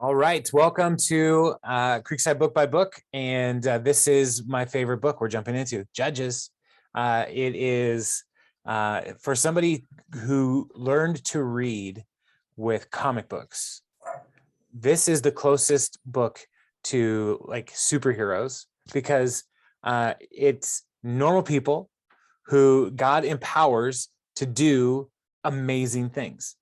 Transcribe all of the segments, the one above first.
All right, welcome to Creekside Book by Book, and this is my favorite book we're jumping into, Judges. It is for somebody who learned to read with comic books. This is the closest book to like superheroes because it's normal people who God empowers to do amazing things.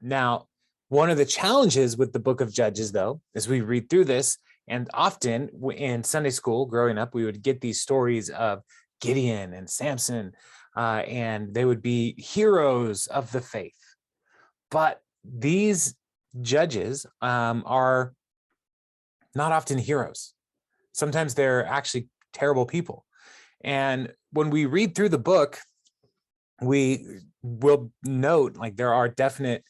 Now, one of the challenges with the book of Judges, though, is we read through this, and often in Sunday school growing up, we would get these stories of Gideon and Samson, and they would be heroes of the faith. But these judges are not often heroes. Sometimes they're actually terrible people. And when we read through the book, we will note like there are definite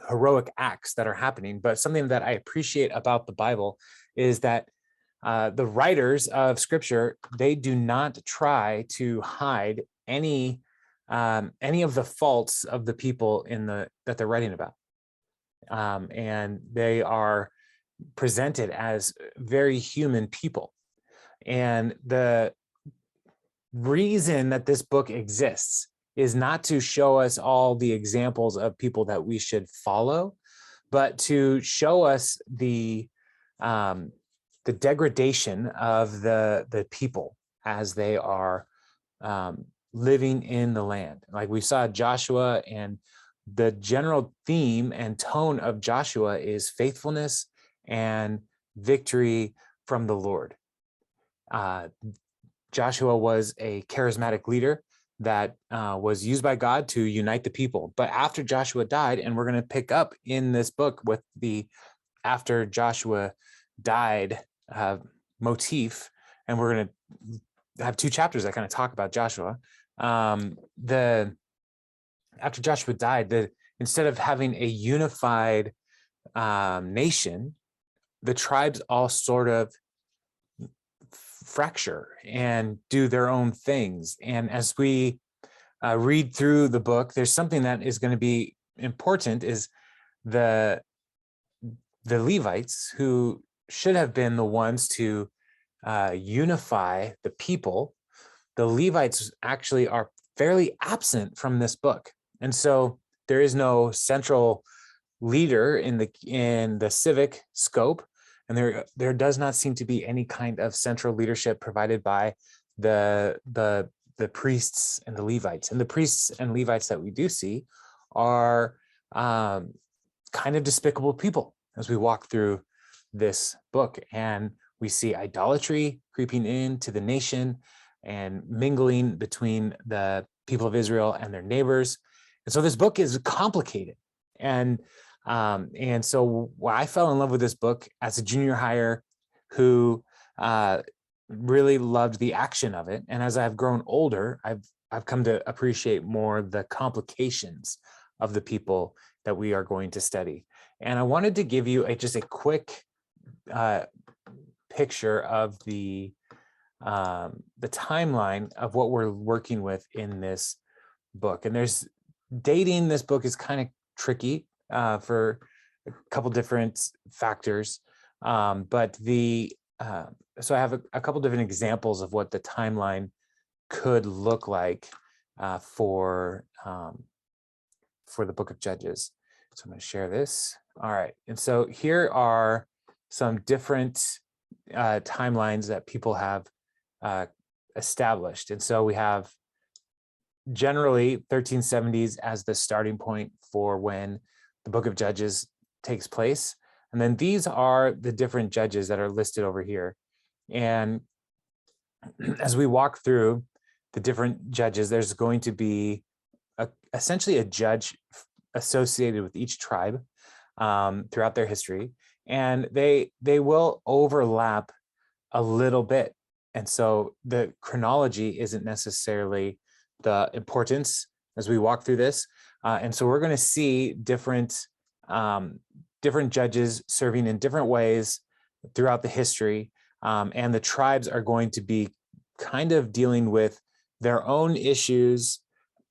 heroic acts that are happening, but something that I appreciate about the Bible is that the writers of Scripture, they do not try to hide any of the faults of the people that they're writing about, and they are presented as very human people. And the reason that this book exists is not to show us all the examples of people that we should follow, but to show us the degradation of the people as they are living in the land. Like we saw Joshua, and the general theme and tone of Joshua is faithfulness and victory from the Lord. Joshua was a charismatic leader that was used by God to unite the people. But after Joshua died, and we're going to pick up in this book with the after Joshua died motif, and we're going to have two chapters that kind of talk about Joshua. After Joshua died, instead of having a unified nation, the tribes all sort of fracture and do their own things. And as we read through the book, there's something that is going to be important, is the Levites, who should have been the ones to unify the people. The Levites actually are fairly absent from this book. And so there is no central leader in the civic scope. And there does not seem to be any kind of central leadership provided by the priests and the Levites. And the priests and Levites that we do see are kind of despicable people as we walk through this book. And we see idolatry creeping into the nation and mingling between the people of Israel and their neighbors. And so this book is complicated. And so I fell in love with this book as a junior hire who really loved the action of it. And as I've grown older, I've come to appreciate more the complications of the people that we are going to study. And I wanted to give you just a quick picture of the timeline of what we're working with in this book. And dating this book is kind of tricky for a couple different factors, but so I have a couple different examples of what the timeline could look like for the book of Judges. So I'm going to share this. All right, and so here are some different timelines that people have established. And so we have generally 1370s as the starting point for when the book of Judges takes place. And then these are the different judges that are listed over here. And as we walk through the different judges, there's going to be essentially a judge associated with each tribe throughout their history. And they will overlap a little bit. And so the chronology isn't necessarily the importance as we walk through this. And so we're going to see different judges serving in different ways throughout the history. And the tribes are going to be kind of dealing with their own issues.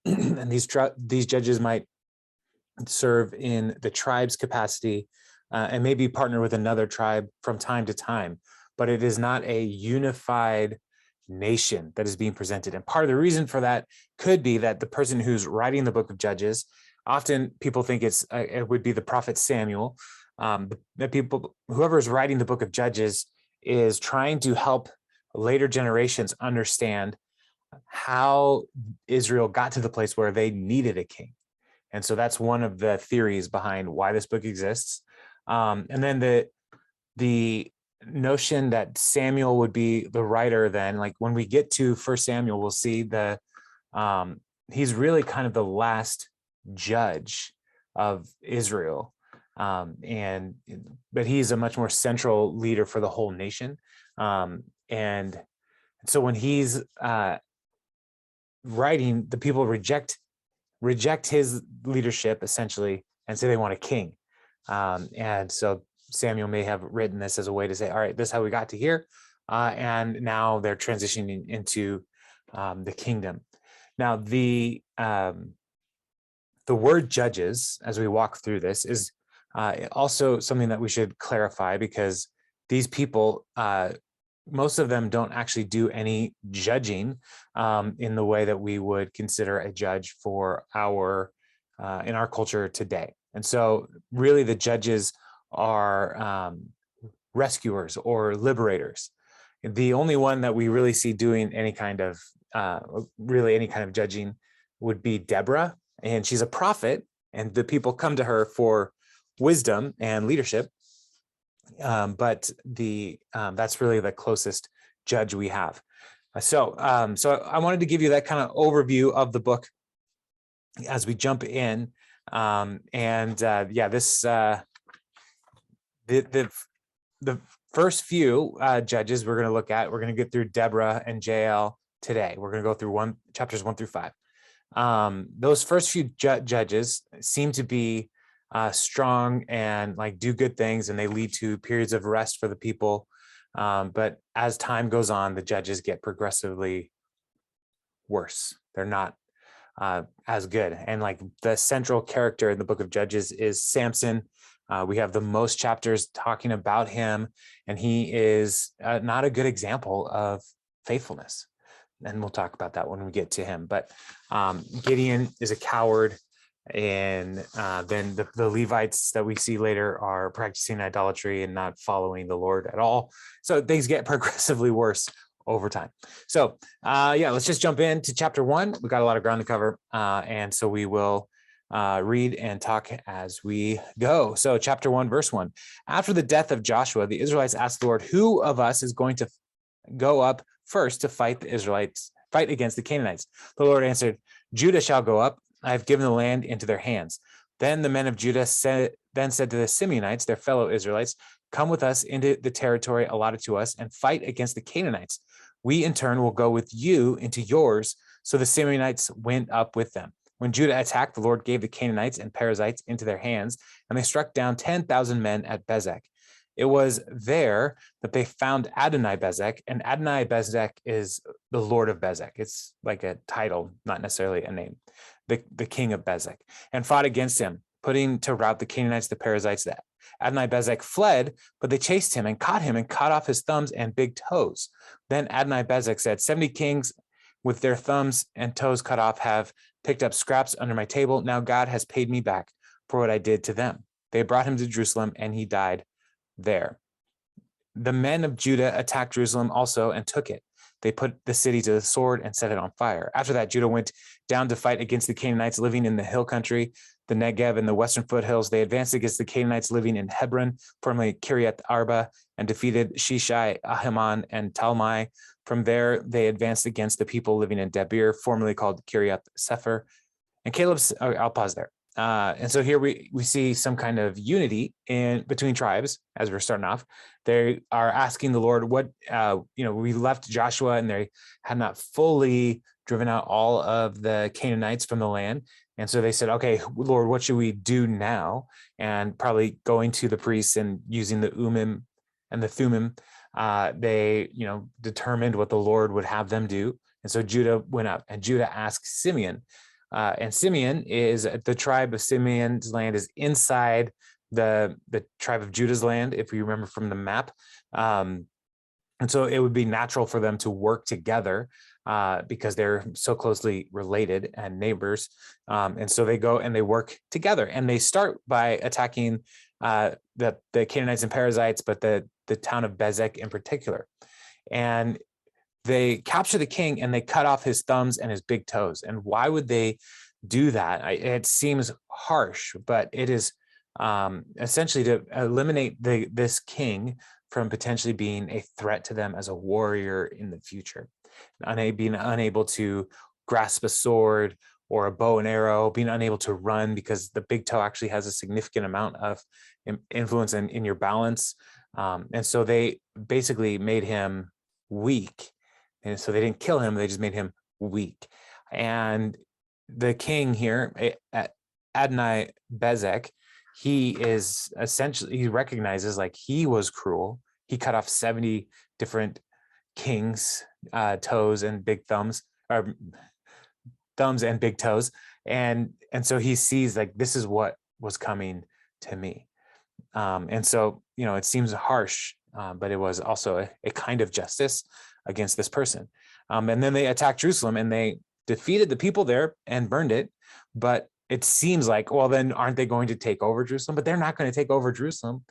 And these judges might serve in the tribe's capacity, and maybe partner with another tribe from time to time, but it is not a unified nation that is being presented. And part of the reason for that could be that the person who's writing the book of Judges, often people think it would be the prophet Samuel. Whoever is writing the book of Judges is trying to help later generations understand how Israel got to the place where they needed a king. And so that's one of the theories behind why this book exists. And then the notion that Samuel would be the writer, then, like when we get to First Samuel, we'll see he's really kind of the last judge of Israel. But he's a much more central leader for the whole nation. And so when he's writing, the people reject his leadership essentially and say they want a king. And so Samuel may have written this as a way to say, all right, this is how we got to here. And now they're transitioning into the kingdom. Now, the word judges, as we walk through this, is also something that we should clarify, because these people, most of them don't actually do any judging in the way that we would consider a judge for in our culture today. And so really the judges are rescuers or liberators. The only one that we really see doing any kind of judging would be Deborah, and she's a prophet, and the people come to her for wisdom and leadership. But that's really the closest judge we have. So I wanted to give you that kind of overview of the book as we jump in. The first few judges we're going to look at, we're going to get through Deborah and Jael today. We're going to go through chapters 1 through 5. Those first few judges seem to be strong and like do good things, and they lead to periods of rest for the people. But as time goes on, the judges get progressively worse. They're not as good. And like the central character in the book of Judges is Samson. We have the most chapters talking about him, and he is not a good example of faithfulness. And we'll talk about that when we get to him. But Gideon is a coward. And then the Levites that we see later are practicing idolatry and not following the Lord at all. So things get progressively worse over time. So let's just jump into chapter 1. We got a lot of ground to cover. And so we will read and talk as we go. So chapter 1, verse 1. After the death of Joshua, the Israelites asked the Lord, who of us is going to go up first to fight against the Canaanites? The Lord answered, Judah shall go up. I have given the land into their hands. Then the men of Judah said to the Simeonites, their fellow Israelites, come with us into the territory allotted to us and fight against the Canaanites. We in turn will go with you into yours. So the Simeonites went up with them. When Judah attacked, the Lord gave the Canaanites and Perizzites into their hands, and they struck down 10,000 men at Bezek. It was there that they found Adonai-Bezek, and Adonai-Bezek is the Lord of Bezek. It's like a title, not necessarily a name. The king of Bezek, and fought against him, putting to rout the Canaanites, the Perizzites. That Adonai-Bezek fled, but they chased him and caught off his thumbs and big toes. Then Adonai-Bezek said, 70 kings with their thumbs and toes cut off have picked up scraps under my table. Now God has paid me back for what I did to them. They brought him to Jerusalem, and he died there. The men of Judah attacked Jerusalem also and took it. They put the city to the sword and set it on fire. After that, Judah went down to fight against the Canaanites living in the hill country, the Negev and the western foothills. They advanced against the Canaanites living in Hebron, formerly Kiriath Arba, and defeated Shishai, Ahiman, and Talmai. From there, they advanced against the people living in Debir, formerly called Kiriath Sefer. And I'll pause there. And so here we see some kind of unity between tribes as we're starting off. They are asking the Lord, we left Joshua and they had not fully driven out all of the Canaanites from the land. And so they said, okay, Lord, what should we do now? And probably going to the priests and using the Urim and the Thummim, they, determined what the Lord would have them do. And so Judah went up, and Judah asked Simeon, and Simeon is the tribe of Simeon's land is inside the tribe of Judah's land, if you remember from the map. And so it would be natural for them to work together because they're so closely related and neighbors. And so they go and they work together, and they start by attacking the Canaanites and Perizzites, but the town of Bezek in particular. And they capture the king and they cut off his thumbs and his big toes. And why would they do that? It seems harsh, but it is essentially to eliminate this king from potentially being a threat to them as a warrior in the future, being unable to grasp a sword or a bow and arrow, being unable to run because the big toe actually has a significant amount of influence in your balance. And so they basically made him weak. And so they didn't kill him, they just made him weak. And the king here, Adonai Bezek, he recognizes like he was cruel. He cut off 70 different kings' toes and big thumbs, or thumbs and big toes. And so he sees like, this is what was coming to me. And so, it seems harsh, but it was also a kind of justice against this person. And then they attacked Jerusalem and they defeated the people there and burned it. But it seems like, well, then aren't they going to take over Jerusalem? But they're not going to take over Jerusalem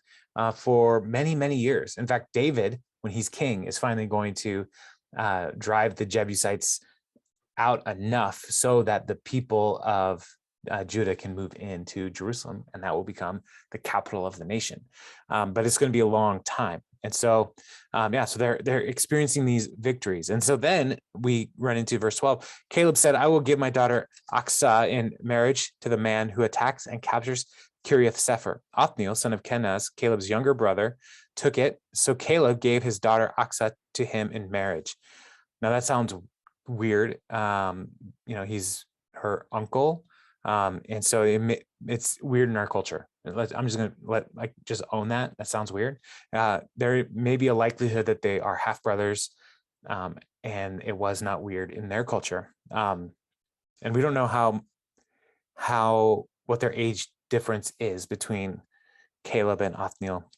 for many, many years. In fact, David, when he's king, is finally going to drive the Jebusites out enough so that the people of Judah can move into Jerusalem, and that will become the capital of the nation. But it's going to be a long time. And so, so they're experiencing these victories. And so then we run into verse 12. Caleb said, I will give my daughter Aksah in marriage to the man who attacks and captures Kiriath Sefer. Othniel, son of Kenaz, Caleb's younger brother, took it. So Caleb gave his daughter Aksah to him in marriage. Now that sounds weird. He's her uncle. And so it's weird in our culture. I'm just going to just own that. That sounds weird. There may be a likelihood that they are half brothers, and it was not weird in their culture. And we don't know what their age difference is between Caleb and Othniel.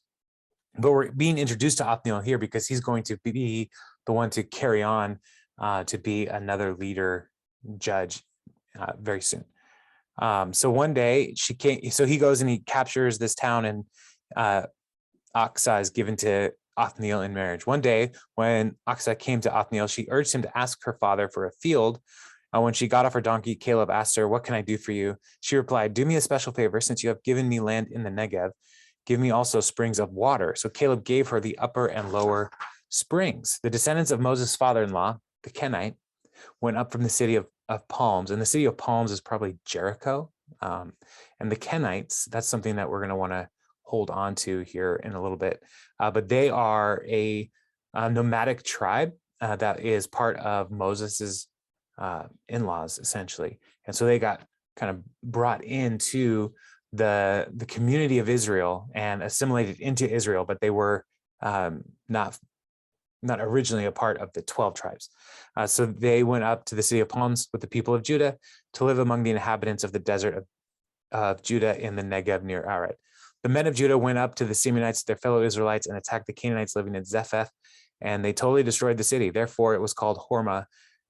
But we're being introduced to Othniel here because he's going to be the one to carry on to be another leader, judge very soon. So one day he goes and he captures this town, and Aksah is given to Othniel in marriage. One day when Aksah came to Othniel, she urged him to ask her father for a field. When she got off her donkey, Caleb asked her, what can I do for you? She replied, do me a special favor. Since you have given me land in the Negev, give me also springs of water. So Caleb gave her the upper and lower springs. The descendants of Moses' father-in-law, the Kenite, went up from the city of palms, and the city of palms is probably Jericho. And the Kenites, that's something that we're going to want to hold on to here in a little bit. But they are a nomadic tribe that is part of Moses's in-laws, essentially. And so they got kind of brought into the community of Israel and assimilated into Israel, but they were not originally a part of the 12 tribes. So they went up to the city of palms with the people of Judah to live among the inhabitants of the desert of Judah in the Negev near Arad. The men of Judah went up to the Simeonites, their fellow Israelites, and attacked the Canaanites living in Zepheth, and they totally destroyed the city. Therefore, it was called Hormah.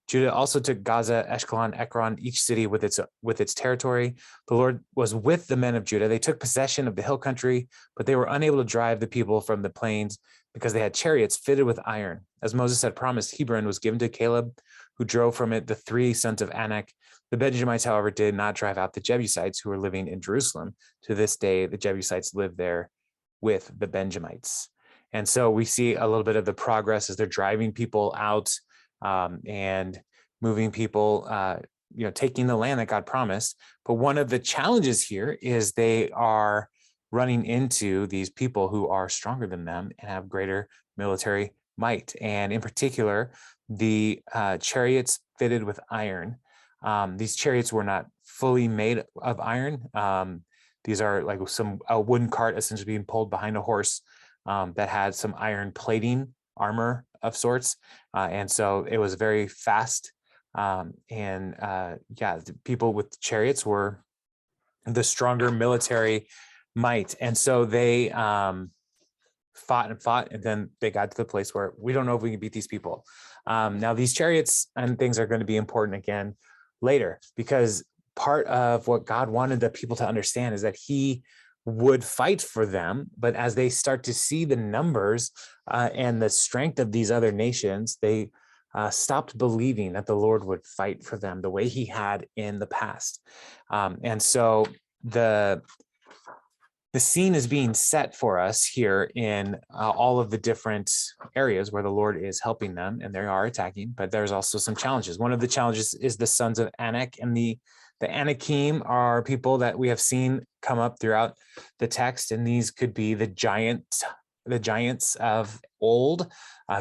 Judah also took Gaza, Ashkelon, Ekron, each city with its territory. The Lord was with the men of Judah. They took possession of the hill country, but they were unable to drive the people from the plains because they had chariots fitted with iron. As Moses had promised, Hebron was given to Caleb, who drove from it the 3 sons of Anak. The Benjamites, however, did not drive out the Jebusites who were living in Jerusalem. To this day, the Jebusites live there with the Benjamites. And so we see a little bit of the progress as they're driving people out and moving people, taking the land that God promised. But one of the challenges here is they are running into these people who are stronger than them and have greater military might. And in particular, the chariots fitted with iron. These chariots were not fully made of iron. These are like a wooden cart essentially being pulled behind a horse that had some iron plating, armor of sorts. And so it was very fast. The people with chariots were the stronger military might. And so they fought and fought, and then they got to the place where we don't know if we can beat these people. Now, these chariots and things are going to be important again later, because part of what God wanted the people to understand is that he would fight for them. But as they start to see the numbers and the strength of these other nations, they stopped believing that the Lord would fight for them the way he had in the past. And so the scene is being set for us here in all of the different areas where the Lord is helping them, and they are attacking, but there's also some challenges. One of the challenges is the sons of Anak, and the Anakim are people that we have seen come up throughout the text, and these could be the giants of old,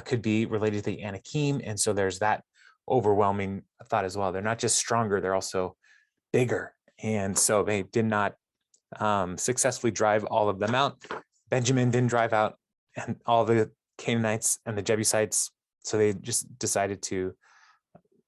could be related to the Anakim, and so there's that overwhelming thought as well. They're not just stronger, they're also bigger, and so they did not successfully drive all of them out. Benjamin didn't drive out and all the Canaanites and the Jebusites, so they just decided to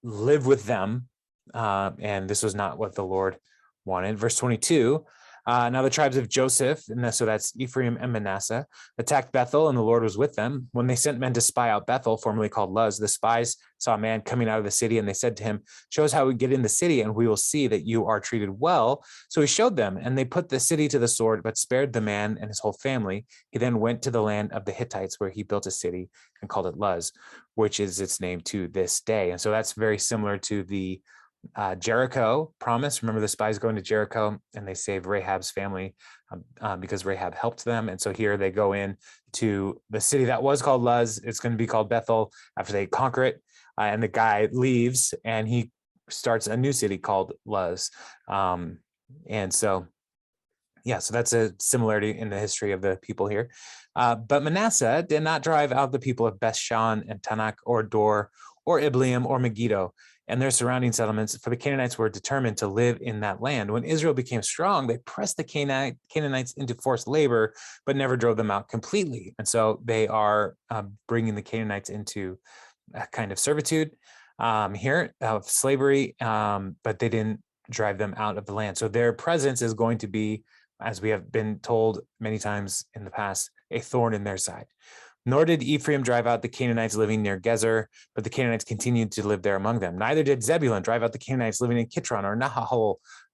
live with them, and this was not what the Lord wanted. Verse 22, now the tribes of Joseph, and so that's Ephraim and Manasseh, attacked Bethel, and the Lord was with them. When they sent men to spy out Bethel, formerly called Luz, the spies saw a man coming out of the city, and they said to him, show us how we get in the city, and we will see that you are treated well. So he showed them, and they put the city to the sword, but spared the man and his whole family. He then went to the land of the Hittites, where he built a city and called it Luz, which is its name to this day. And so that's very similar to the Jericho promise. Remember the spies going to Jericho, and they saved Rahab's family because Rahab helped them. And so here they go in to the city that was called Luz. It's going to be called Bethel after they conquer it. And the guy leaves and he starts a new city called Luz. And so, yeah, so that's a similarity in the history of the people here. But Manasseh did not drive out the people of Bethshan and Tanakh or Dor or Ibleam or Megiddo and their surrounding settlements, for the Canaanites were determined to live in that land. When Israel became strong, they pressed the Canaanites into forced labor, but never drove them out completely. And so they are bringing the Canaanites into a kind of servitude here, of slavery, but they didn't drive them out of the land. So their presence is going to be, as we have been told many times in the past, a thorn in their side. Nor did Ephraim drive out the Canaanites living near Gezer, but the Canaanites continued to live there among them. Neither did Zebulun drive out the Canaanites living in Kitron or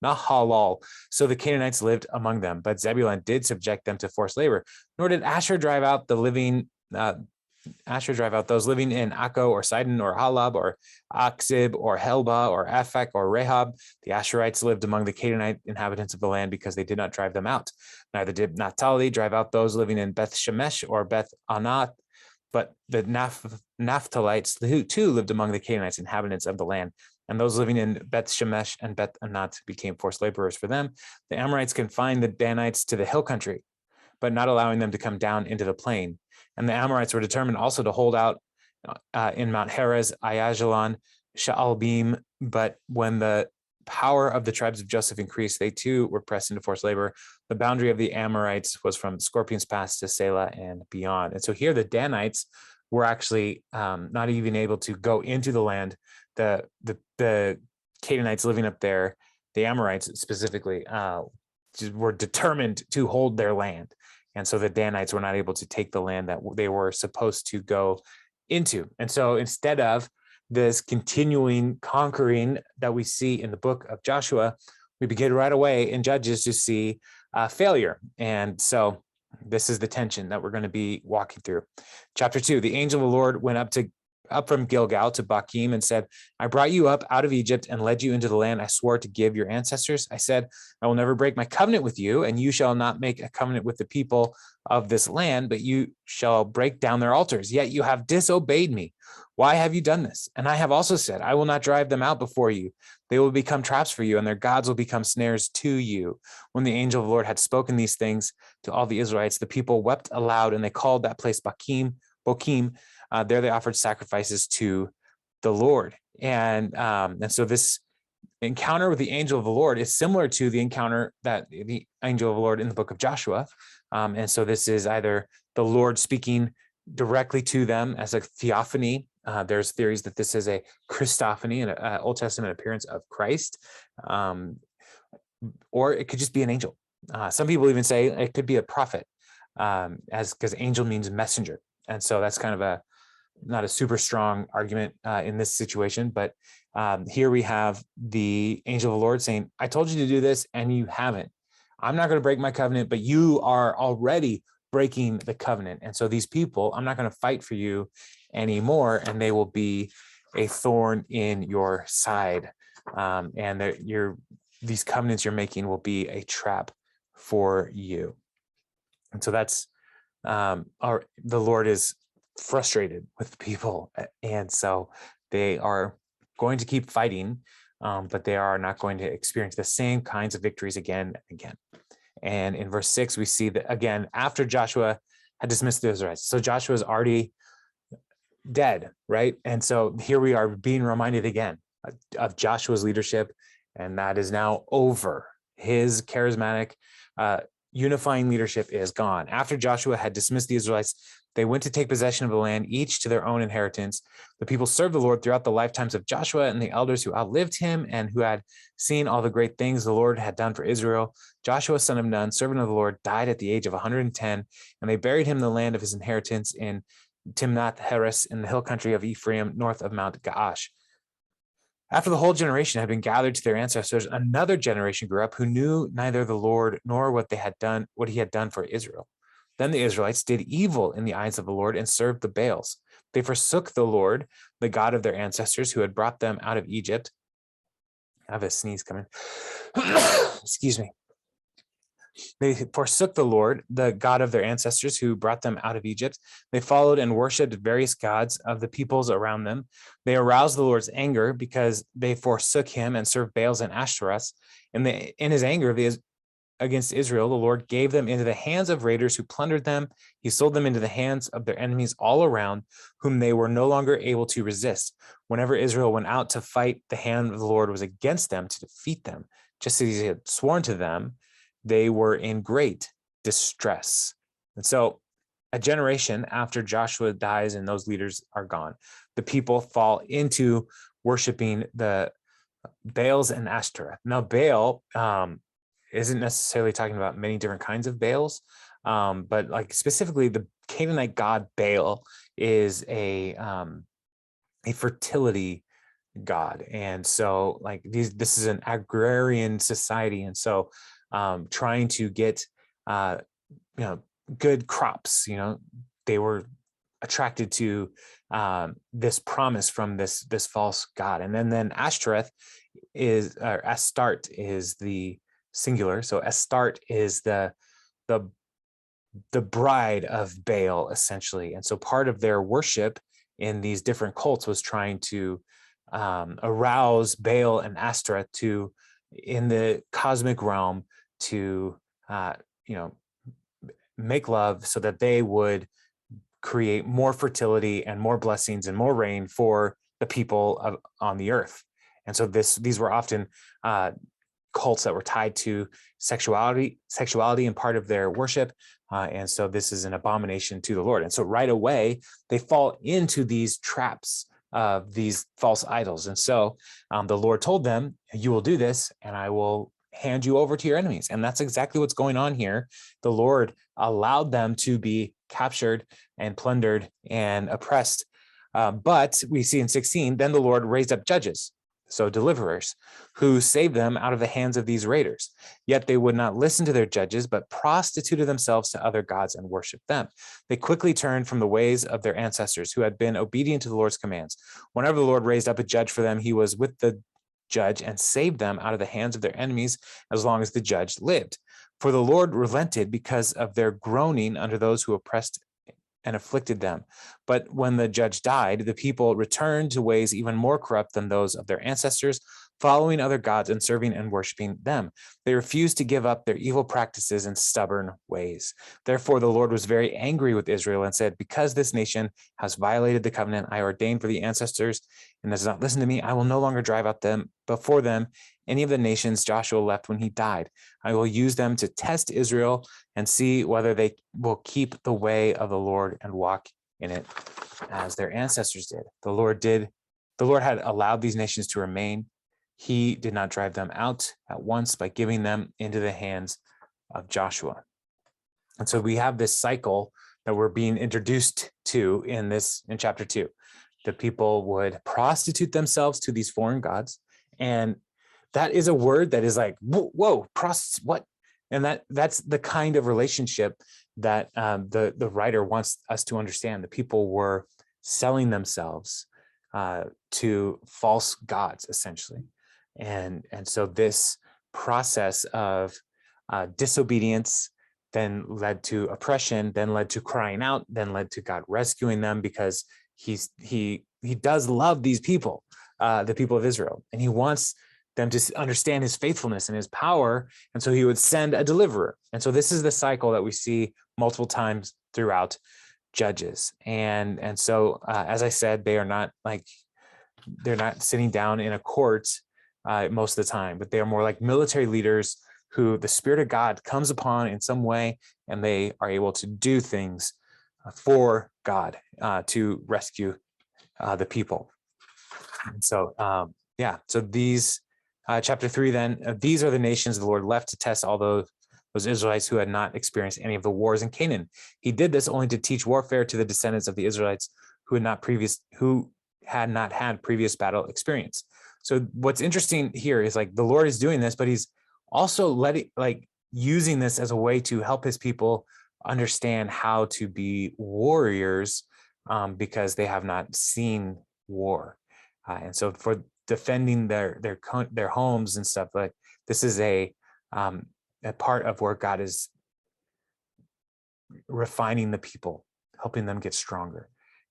Nahalal. So the Canaanites lived among them, but Zebulun did subject them to forced labor. Nor did Asher drive out those living in Akko or Sidon or Halab or Aksib or Helba or Aphek or Rehob. The Asherites lived among the Canaanite inhabitants of the land because they did not drive them out. Neither did Naphtali drive out those living in Beth Shemesh or Beth Anat, but the Naphtalites too lived among the Canaanites inhabitants of the land. And those living in Beth Shemesh and Beth Anat became forced laborers for them. The Amorites confined the Danites to the hill country, but not allowing them to come down into the plain. And the Amorites were determined also to hold out in Mount Heres, Ayajalon, Sha'albim. But when the power of the tribes of Joseph increased, they too were pressed into forced labor. The boundary of the Amorites was from Scorpion's Pass to Selah and beyond. And so here the Danites were actually not even able to go into the land. The Canaanites living up there, the Amorites specifically, were determined to hold their land. And so the Danites were not able to take the land that they were supposed to go into. And so instead of this continuing conquering that we see in the book of Joshua, we begin right away in Judges to see failure. And so this is the tension that we're going to be walking through. Chapter 2, the angel of the Lord went up from Gilgal to Bochim and said, I brought you up out of Egypt and led you into the land I swore to give your ancestors. I said, I will never break my covenant with you, and you shall not make a covenant with the people of this land, but you shall break down their altars. Yet you have disobeyed me. Why have you done this? And I have also said, I will not drive them out before you. They will become traps for you, and their gods will become snares to you. When the angel of the Lord had spoken these things to all the Israelites, the people wept aloud, and they called that place Bochim. There they offered sacrifices to the Lord. And so this encounter with the angel of the Lord is similar to the encounter that the angel of the Lord in the book of Joshua. And so this is either the Lord speaking directly to them as a theophany. There's theories that this is a Christophany, an Old Testament appearance of Christ, or it could just be an angel. Some people even say it could be a prophet, because angel means messenger. And so that's kind of not a super strong argument in this situation. But here we have the angel of the Lord saying, I told you to do this and you haven't. I'm not going to break my covenant, but you are already breaking the covenant. And so these people, I'm not going to fight for you anymore, and they will be a thorn in your side. And these covenants you're making will be a trap for you. And so that's the Lord is frustrated with people. And so they are going to keep fighting, but they are not going to experience the same kinds of victories again and again. And in verse 6, we see that again, after Joshua had dismissed the Israelites. So Joshua is already dead, right? And so here we are being reminded again of Joshua's leadership, and that is now over. His charismatic, unifying leadership is gone. After Joshua had dismissed the Israelites, they went to take possession of the land, each to their own inheritance. The people served the Lord throughout the lifetimes of Joshua and the elders who outlived him and who had seen all the great things the Lord had done for Israel. Joshua, son of Nun, servant of the Lord, died at the age of 110, and they buried him in the land of his inheritance in Timnath Heres in the hill country of Ephraim, north of Mount Gaash. After the whole generation had been gathered to their ancestors, another generation grew up who knew neither the Lord nor what he had done for Israel. Then the Israelites did evil in the eyes of the Lord and served the Baals. They forsook the Lord, the God of their ancestors, who had brought them out of Egypt. I have a sneeze coming. Excuse me. They forsook the Lord, the God of their ancestors who brought them out of Egypt. They followed and worshipped various gods of the peoples around them. They aroused the Lord's anger because they forsook him and served Baals and Ashtoreths. In his anger against Israel, the Lord gave them into the hands of raiders who plundered them. He sold them into the hands of their enemies all around, whom they were no longer able to resist. Whenever Israel went out to fight, the hand of the Lord was against them to defeat them, just as he had sworn to them. They were in great distress. And so a generation after Joshua dies and those leaders are gone, the people fall into worshiping the Baals and Ashtoreth. Now, Baal isn't necessarily talking about many different kinds of Baals, but like specifically the Canaanite god Baal is a fertility god. And so like this is an agrarian society. And so trying to get good crops, they were attracted to this promise from this false god. And then Ashtoreth Astarte is the singular. So Astarte is the bride of Baal, essentially. And so part of their worship in these different cults was trying to arouse Baal and Ashtoreth to, in the cosmic realm, to make love so that they would create more fertility and more blessings and more rain for the people on the earth. And so these were often cults that were tied to sexuality and part of their worship. And so this is an abomination to the Lord. And so right away, they fall into these traps of these false idols. And so the Lord told them, you will do this and I will hand you over to your enemies. And that's exactly what's going on here. The Lord allowed them to be captured and plundered and oppressed. But we see in 16, then the Lord raised up judges, so deliverers, who saved them out of the hands of these raiders. Yet they would not listen to their judges, but prostituted themselves to other gods and worshiped them. They quickly turned from the ways of their ancestors, who had been obedient to the Lord's commands. Whenever the Lord raised up a judge for them, he was with the judge and saved them out of the hands of their enemies as long as the judge lived. For the Lord relented because of their groaning under those who oppressed and afflicted them. But when the judge died, the people returned to ways even more corrupt than those of their ancestors, following other gods and serving and worshiping them. They refused to give up their evil practices and stubborn ways. Therefore, the Lord was very angry with Israel and said, because this nation has violated the covenant I ordained for the ancestors and does not listen to me, I will no longer drive out them before them any of the nations Joshua left when he died. I will use them to test Israel and see whether they will keep the way of the Lord and walk in it as their ancestors did. The Lord had allowed these nations to remain. He did not drive them out at once by giving them into the hands of Joshua. And so we have this cycle that we're being introduced to in chapter 2. The people would prostitute themselves to these foreign gods. And that is a word that is like, whoa, what? And that's the kind of relationship that the writer wants us to understand. The people were selling themselves to false gods, essentially. And so this process of disobedience then led to oppression, then led to crying out, then led to God rescuing them, because he does love these people, the people of Israel, and he wants them to understand his faithfulness and his power. And so he would send a deliverer. And so this is the cycle that we see multiple times throughout Judges. And so, as I said, they're not sitting down in a court most of the time, but they are more like military leaders who the Spirit of God comes upon in some way, and they are able to do things for God to rescue the people. And so, so these, chapter 3, then, these are the nations the Lord left to test all those Israelites who had not experienced any of the wars in Canaan. He did this only to teach warfare to the descendants of the Israelites who had not had previous battle experience. So what's interesting here is, like, the Lord is doing this, but he's also using this as a way to help his people understand how to be warriors, because they have not seen war. And so for defending their homes and stuff, like, this is a part of where God is refining the people, helping them get stronger.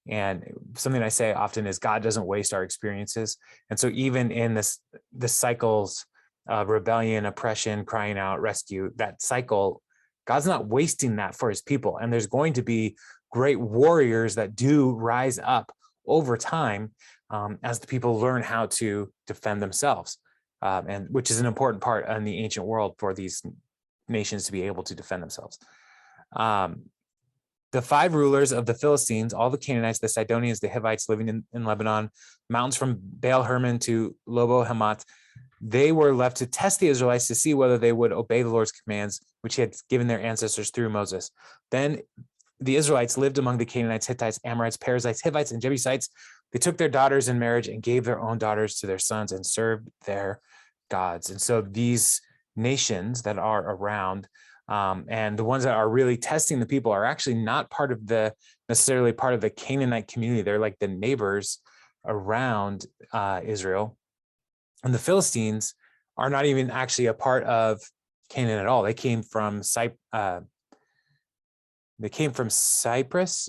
And something I say often is God doesn't waste our experiences. And so even in the cycles of rebellion, oppression, crying out, rescue, that cycle, God's not wasting that for his people. And there's going to be great warriors that do rise up over time, as the people learn how to defend themselves, and which is an important part in the ancient world for these nations to be able to defend themselves. The 5 rulers of the Philistines, all the Canaanites, the Sidonians, the Hivites living in Lebanon, mountains from Baal Hermon to Lobo Hamath, they were left to test the Israelites to see whether they would obey the Lord's commands, which he had given their ancestors through Moses. Then the Israelites lived among the Canaanites, Hittites, Amorites, Perizzites, Hivites, and Jebusites. They took their daughters in marriage and gave their own daughters to their sons and served their gods. And so these nations that are around, and the ones that are really testing the people, are actually not necessarily part of the Canaanite community. They're like the neighbors around Israel. And the Philistines are not even actually a part of Canaan at all. They came from Cyprus,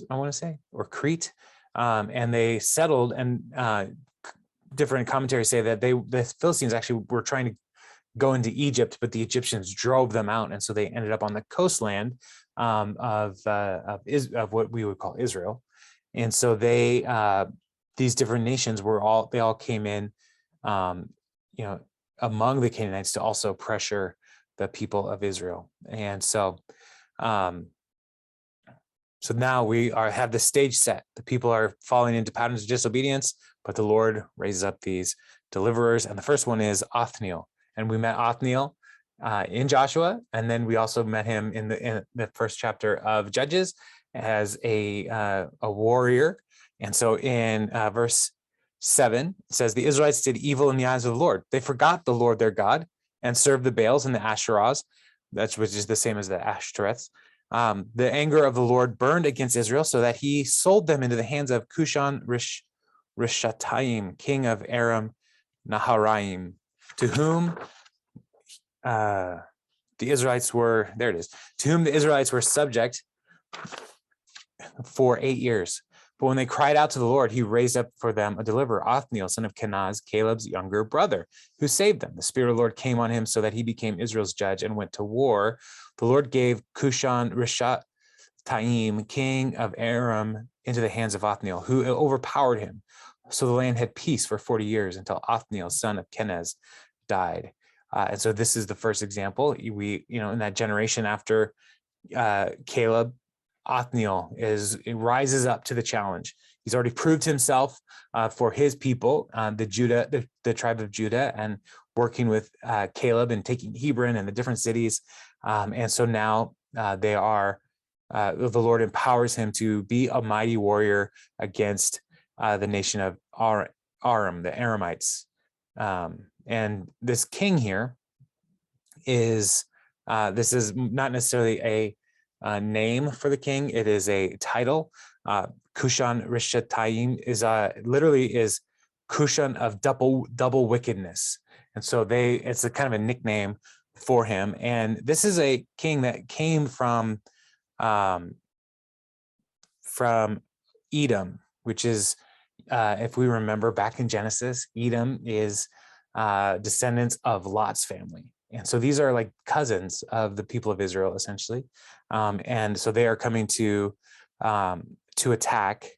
I want to say, or Crete, and they settled. And different commentaries say that the Philistines actually were trying to go into Egypt, but the Egyptians drove them out, and so they ended up on the coastland of what we would call Israel. And so these different nations all came in, among the Canaanites to also pressure the people of Israel. And so, so now we have the stage set. The people are falling into patterns of disobedience, but the Lord raises up these deliverers. And the first one is Othniel. And we met Othniel in Joshua, and then we also met him in the first chapter of Judges as a warrior. And so in verse 7, it says, the Israelites did evil in the eyes of the Lord. They forgot the Lord their God and served the Baals and the Asherahs, which is the same as the Ashtoreths. The anger of the Lord burned against Israel, so that he sold them into the hands of Cushan Rishathaim, king of Aram Naharaim, to whom the Israelites were, to whom the Israelites were subject for 8 years. But when they cried out to the Lord, he raised up for them a deliverer, Othniel, son of Kenaz, Caleb's younger brother, who saved them. The Spirit of the Lord came on him, so that he became Israel's judge and went to war. The Lord gave Cushan Rishathaim, king of Aram, into the hands of Othniel, who overpowered him. So the land had peace for 40 years until Othniel, son of Kenaz, died. And so this is the first example. We, in that generation after Caleb, Othniel rises up to the challenge. He's already proved himself for his people, the tribe of Judah, and working with Caleb and taking Hebron and the different cities. And so now they are, the Lord empowers him to be a mighty warrior against the nation of Aram, the Aramites. And this king here is, this is not necessarily a name for the king. It is a title. Kushan Rishatayim is literally is Kushan of double wickedness. And so it's a kind of a nickname for him. And this is a king that came from Edom, which is, if we remember back in Genesis, Edom is descendants of Lot's family. And so these are like cousins of the people of Israel, essentially. And so they are coming to attack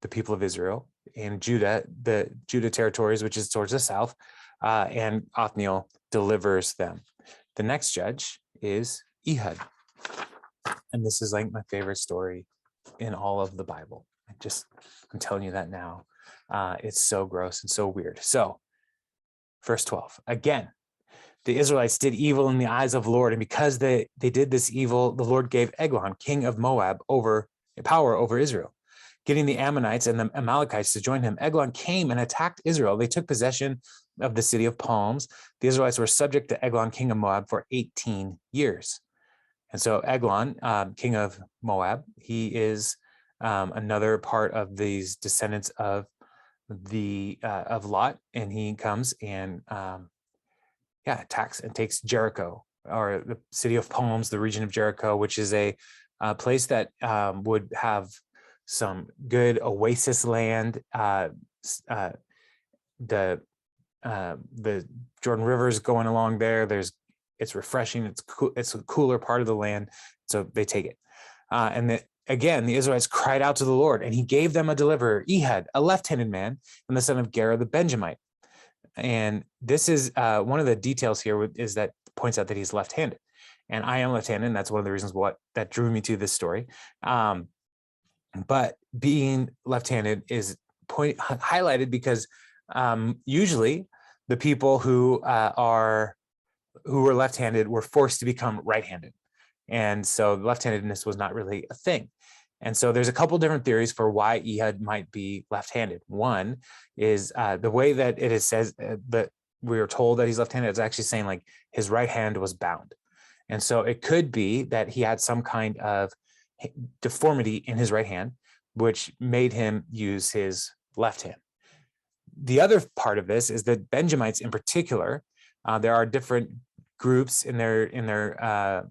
the people of Israel in Judah, the Judah territories, which is towards the south, and Othniel delivers them. The next judge is Ehud. And this is like my favorite story in all of the Bible. I'm telling you that now. It's so gross and so weird. So, verse 12, again, the Israelites did evil in the eyes of the Lord, and because they did this evil, the Lord gave Eglon, king of Moab, power over Israel, getting the Ammonites and the Amalekites to join him. Eglon came and attacked Israel. They took possession of the city of palms. The Israelites were subject to Eglon, king of Moab, for 18 years. And so Eglon, king of Moab, he is another part of these descendants of Lot, and he comes and attacks and takes Jericho, or the city of palms, the region of Jericho, which is a place that would have some good oasis land. The Jordan River is going along there. It's refreshing. It's cool. It's a cooler part of the land. So they take it. Again, the Israelites cried out to the Lord, and he gave them a deliverer, Ehud, a left-handed man, and the son of Gera the Benjamite. And this is one of the details here is that points out that he's left-handed. And I am left-handed, and that's one of the reasons that drew me to this story. But being left-handed is highlighted because usually the people who were left-handed were forced to become right-handed. And so left-handedness was not really a thing. And so there's a couple different theories for why Ehud might be left-handed. One is the way that it is says that we are told that he's left-handed, it's actually saying like his right hand was bound. And so it could be that he had some kind of deformity in his right hand, which made him use his left hand. The other part of this is that Benjamites in particular, there are different groups in their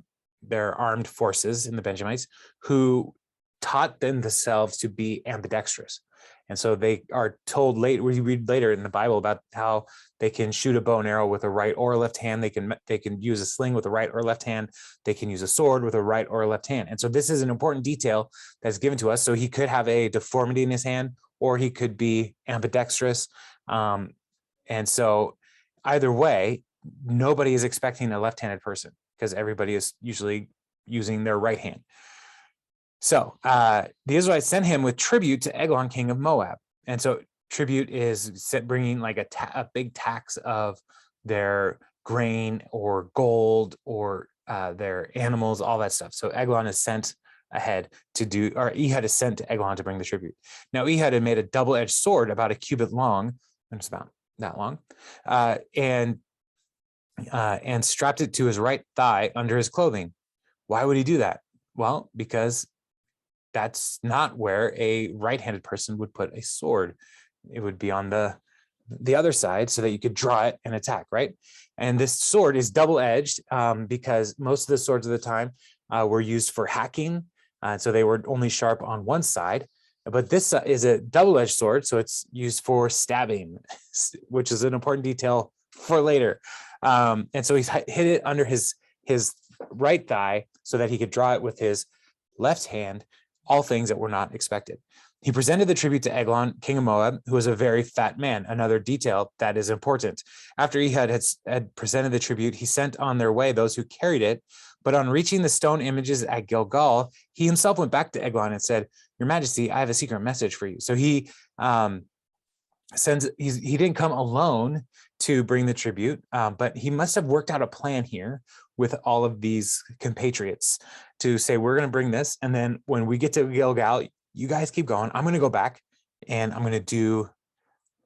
armed forces in the Benjamites who taught themselves to be ambidextrous. And so they are told we read later in the Bible about how they can shoot a bow and arrow with a right or a left hand. They can use a sling with a right or left hand. They can use a sword with a right or a left hand. And so this is an important detail that's given to us. So he could have a deformity in his hand, or he could be ambidextrous. And so either way, nobody is expecting a left-handed person because everybody is usually using their right hand. So the Israelites sent him with tribute to Eglon, king of Moab. And so tribute is bringing like a big tax of their grain or gold or their animals, all that stuff. So Eglon is sent ahead Ehud is sent to Eglon to bring the tribute. Now Ehud had made a double-edged sword about a cubit long, and it's about that long, and strapped it to his right thigh under his clothing. Why would he do that? Well, because that's not where a right-handed person would put a sword. It would be on the other side so that you could draw it and attack, right? And this sword is double-edged because most of the swords of the time were used for hacking. So they were only sharp on one side. But this is a double-edged sword, so it's used for stabbing, which is an important detail for later. And so he's hit it under his right thigh so that he could draw it with his left hand, all things that were not expected. He presented the tribute to Eglon, king of Moab, who was a very fat man, another detail that is important. After Ehud had presented the tribute, he sent on their way those who carried it. But on reaching the stone images at Gilgal, he himself went back to Eglon and said, "Your Majesty, I have a secret message for you." So he didn't come alone to bring the tribute, but he must have worked out a plan here with all of these compatriots to say, we're going to bring this, and then when we get to Gilgal, you guys keep going. I'm going to go back and I'm going to do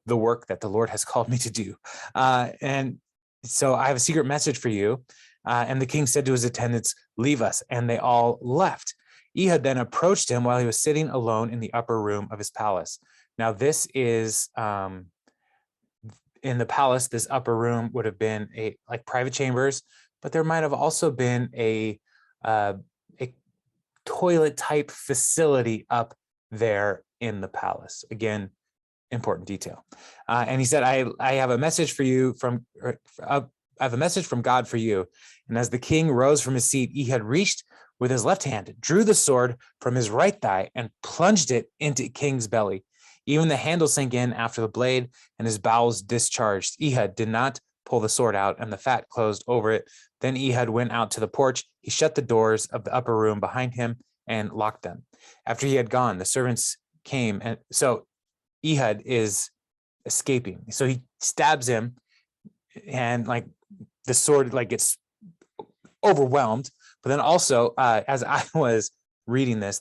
the work that the Lord has called me to do. And so I have a secret message for you. And the king said to his attendants, leave us. And they all left. Ehud then approached him while he was sitting alone in the upper room of his palace. Now this is in the palace. This upper room would have been like private chambers, but there might have also been a toilet type facility up there in the palace. Again, important detail. And he said, I have a message for you I have a message from God for you. And as the king rose from his seat, he had reached with his left hand, drew the sword from his right thigh and plunged it into king's belly. Even the handle sank in after the blade and his bowels discharged. Ehud did not pull the sword out and the fat closed over it. Then Ehud went out to the porch. He shut the doors of the upper room behind him and locked them. After he had gone, the servants came. And so Ehud is escaping. So he stabs him and like the sword like gets overwhelmed. But then also as I was reading this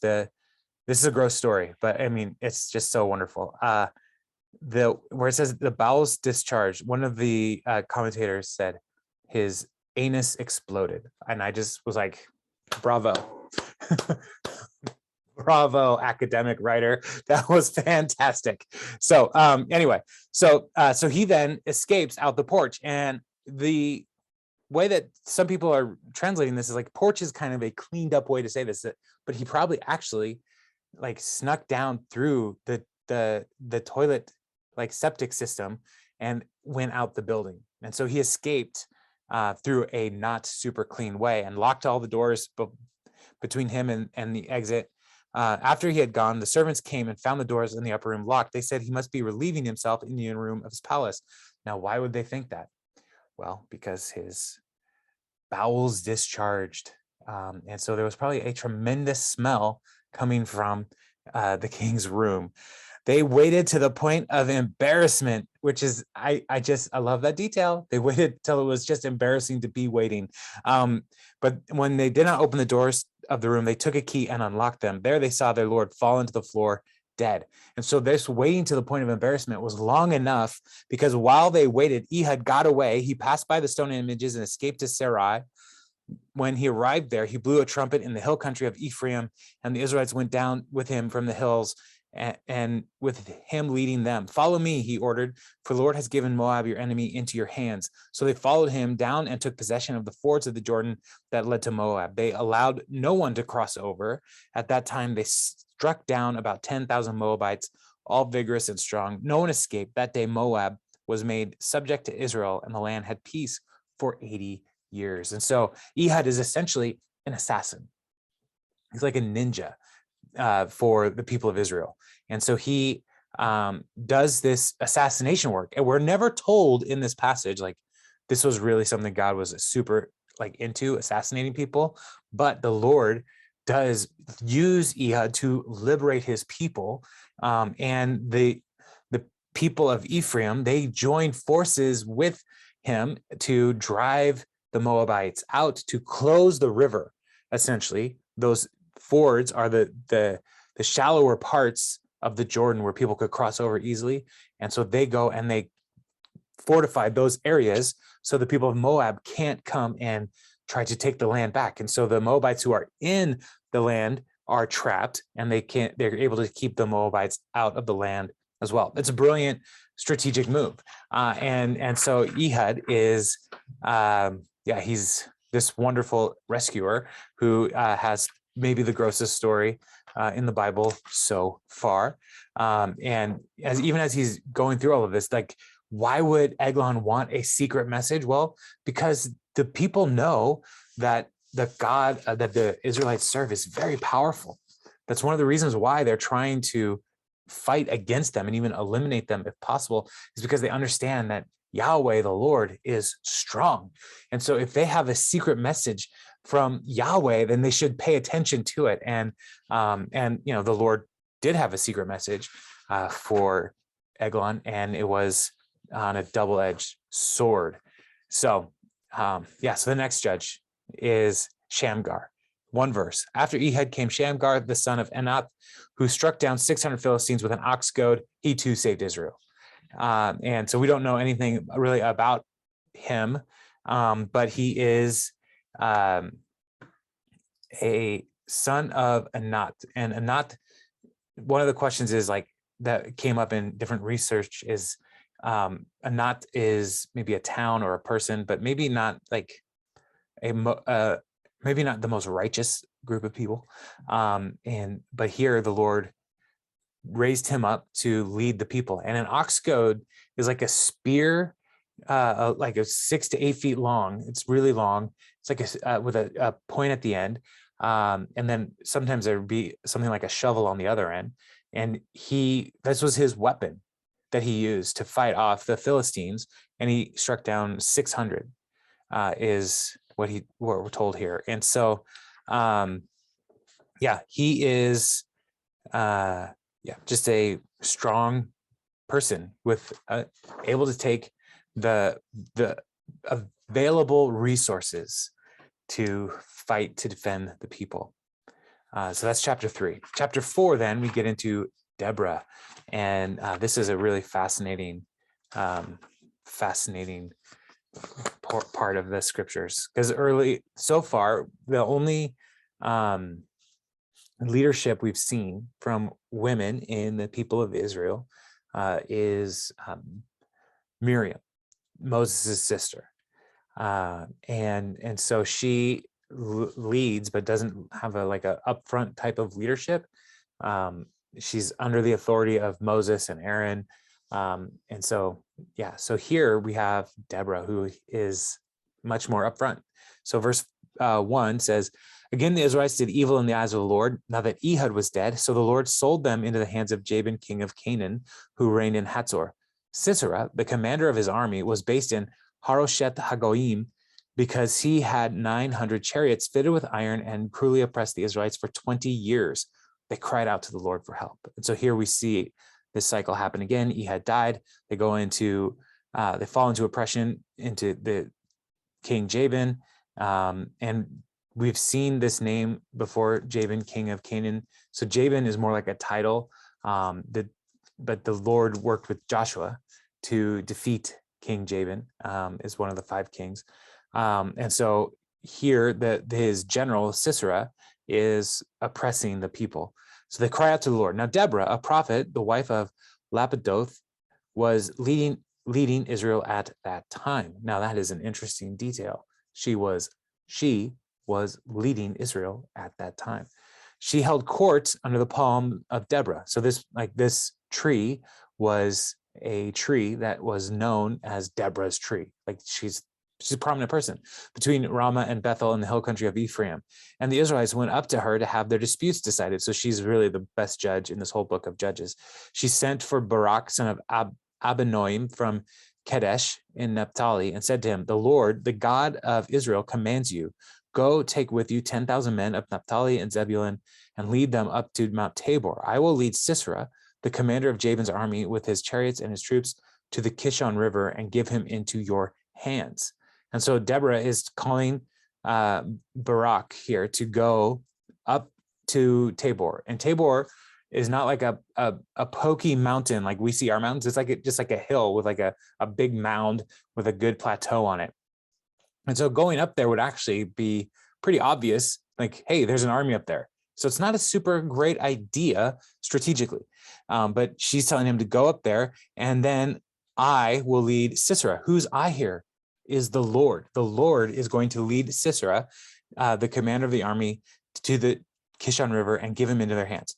is a gross story, but I mean, it's just so wonderful. Where it says the bowels discharged, one of the commentators said his anus exploded. And I just was like, bravo. Bravo, academic writer. That was fantastic. So anyway, so he then escapes out the porch. And the way that some people are translating this is like porch is kind of a cleaned up way to say this, but he probably actually like snuck down through the toilet like septic system and went out the building. And so he escaped through a not super clean way and locked all the doors between him and the exit. After he had gone, the servants came and found the doors in the upper room locked. They said he must be relieving himself in the inner room of his palace. Now, why would they think that? Well, because his bowels discharged. And so there was probably a tremendous smell coming from the king's room. They waited to the point of embarrassment, which is, I love that detail. They waited till it was just embarrassing to be waiting. But when they did not open the doors of the room, they took a key and unlocked them. There they saw their Lord fall into the floor dead. And so this waiting to the point of embarrassment was long enough, because while they waited, Ehud got away. He passed by the stone images and escaped to Sarai. When he arrived there, he blew a trumpet in the hill country of Ephraim, and the Israelites went down with him from the hills, and with him leading them. Follow me, he ordered, for the Lord has given Moab, your enemy, into your hands. So they followed him down and took possession of the fords of the Jordan that led to Moab. They allowed no one to cross over. At that time, they struck down about 10,000 Moabites, all vigorous and strong. No one escaped. That day, Moab was made subject to Israel, and the land had peace for 80 years. And so Ehud is essentially an assassin. He's like a ninja for the people of Israel. And so he does this assassination work. And we're never told in this passage, like this was really something God was super like into, assassinating people. But the Lord does use Ehud to liberate his people. And the people of Ephraim, they joined forces with him to drive the Moabites out, to close the river. Essentially, those fords are the shallower parts of the Jordan where people could cross over easily. And so they go and they fortify those areas so the people of Moab can't come and try to take the land back. And so the Moabites who are in the land are trapped, and they're able to keep the Moabites out of the land as well. It's a brilliant strategic move. And so Ehud is, he's this wonderful rescuer who has maybe the grossest story in the Bible so far. And even as he's going through all of this, like, why would Eglon want a secret message? Well, because the people know that the God that the Israelites serve is very powerful. That's one of the reasons why they're trying to fight against them and even eliminate them if possible, is because they understand that Yahweh, the Lord, is strong. And so if they have a secret message from Yahweh, then they should pay attention to it. And the Lord did have a secret message for Eglon, and it was on a double-edged sword. So, so the next judge is Shamgar. One verse. After Ehud came Shamgar, the son of Anak, who struck down 600 Philistines with an ox goad. He too saved Israel. And so we don't know anything really about him, but he is a son of Anak. And Anak, one of the questions is like that came up in different research is Anak is maybe a town or a person, but maybe not like maybe not the most righteous group of people. But here the Lord raised him up to lead the people. And an ox goad is like a spear, like a 6 to 8 feet long. It's really long. It's like with a point at the end. And then sometimes there would be something like a shovel on the other end. And this was his weapon that he used to fight off the Philistines. And he struck down 600, is what we're told here. And so, he is, just a strong person with able to take the available resources to fight to defend the people. So that's chapter 3. Chapter 4, then we get into Deborah, and this is a really fascinating part of the scriptures, because so far the only leadership we've seen from women in the people of Israel is Miriam, Moses' sister, and so she leads but doesn't have a upfront type of leadership. She's under the authority of Moses and Aaron, and so here we have Deborah, who is much more upfront. So verse 1 says, "Again, the Israelites did evil in the eyes of the Lord, now that Ehud was dead. So the Lord sold them into the hands of Jabin, king of Canaan, who reigned in Hatzor. Sisera, the commander of his army, was based in Haroshet Hagoyim, because he had 900 chariots fitted with iron and cruelly oppressed the Israelites for 20 years. They cried out to the Lord for help." And so here we see this cycle happen again. Ehud died. They fall into oppression into the King Jabin. And we've seen this name before, Jabin, king of Canaan. So Jabin is more like a title, but the Lord worked with Joshua to defeat King Jabin, is one of the 5 kings. And so here his general Sisera is oppressing the people. So they cry out to the Lord. Now Deborah, a prophet, the wife of Lapidoth, was leading Israel at that time. Now that is an interesting detail. She was leading Israel at that time. She held court under the palm of Deborah. So this tree was a tree that was known as Deborah's tree. Like she's a prominent person between Ramah and Bethel in the hill country of Ephraim. And the Israelites went up to her to have their disputes decided. So she's really the best judge in this whole book of Judges. She sent for Barak, son of Abinoam from Kadesh in Naphtali, and said to him, "The Lord, the God of Israel, commands you, go take with you 10,000 men of Naphtali and Zebulun and lead them up to Mount Tabor. I will lead Sisera, the commander of Jabin's army, with his chariots and his troops to the Kishon River and give him into your hands." And so Deborah is calling Barak here to go up to Tabor. And Tabor is not like a pokey mountain like we see our mountains. It's just like a hill with like a big mound with a good plateau on it. And so going up there would actually be pretty obvious, like, hey, there's an army up there. So it's not a super great idea strategically. But she's telling him to go up there, and then I will lead Sisera. Who's I here? Is the Lord. The Lord is going to lead Sisera, the commander of the army, to the Kishon River and give him into their hands.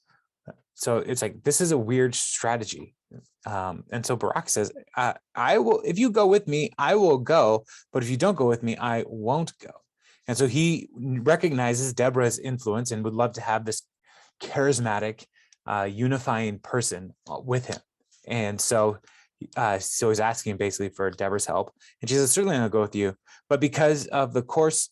So it's like, this is a weird strategy. And so Barak says, I will, if you go with me, I will go. But if you don't go with me, I won't go. And so he recognizes Deborah's influence and would love to have this charismatic, unifying person with him. And so he's asking basically for Deborah's help. And she says, certainly I'll go with you. But because of the course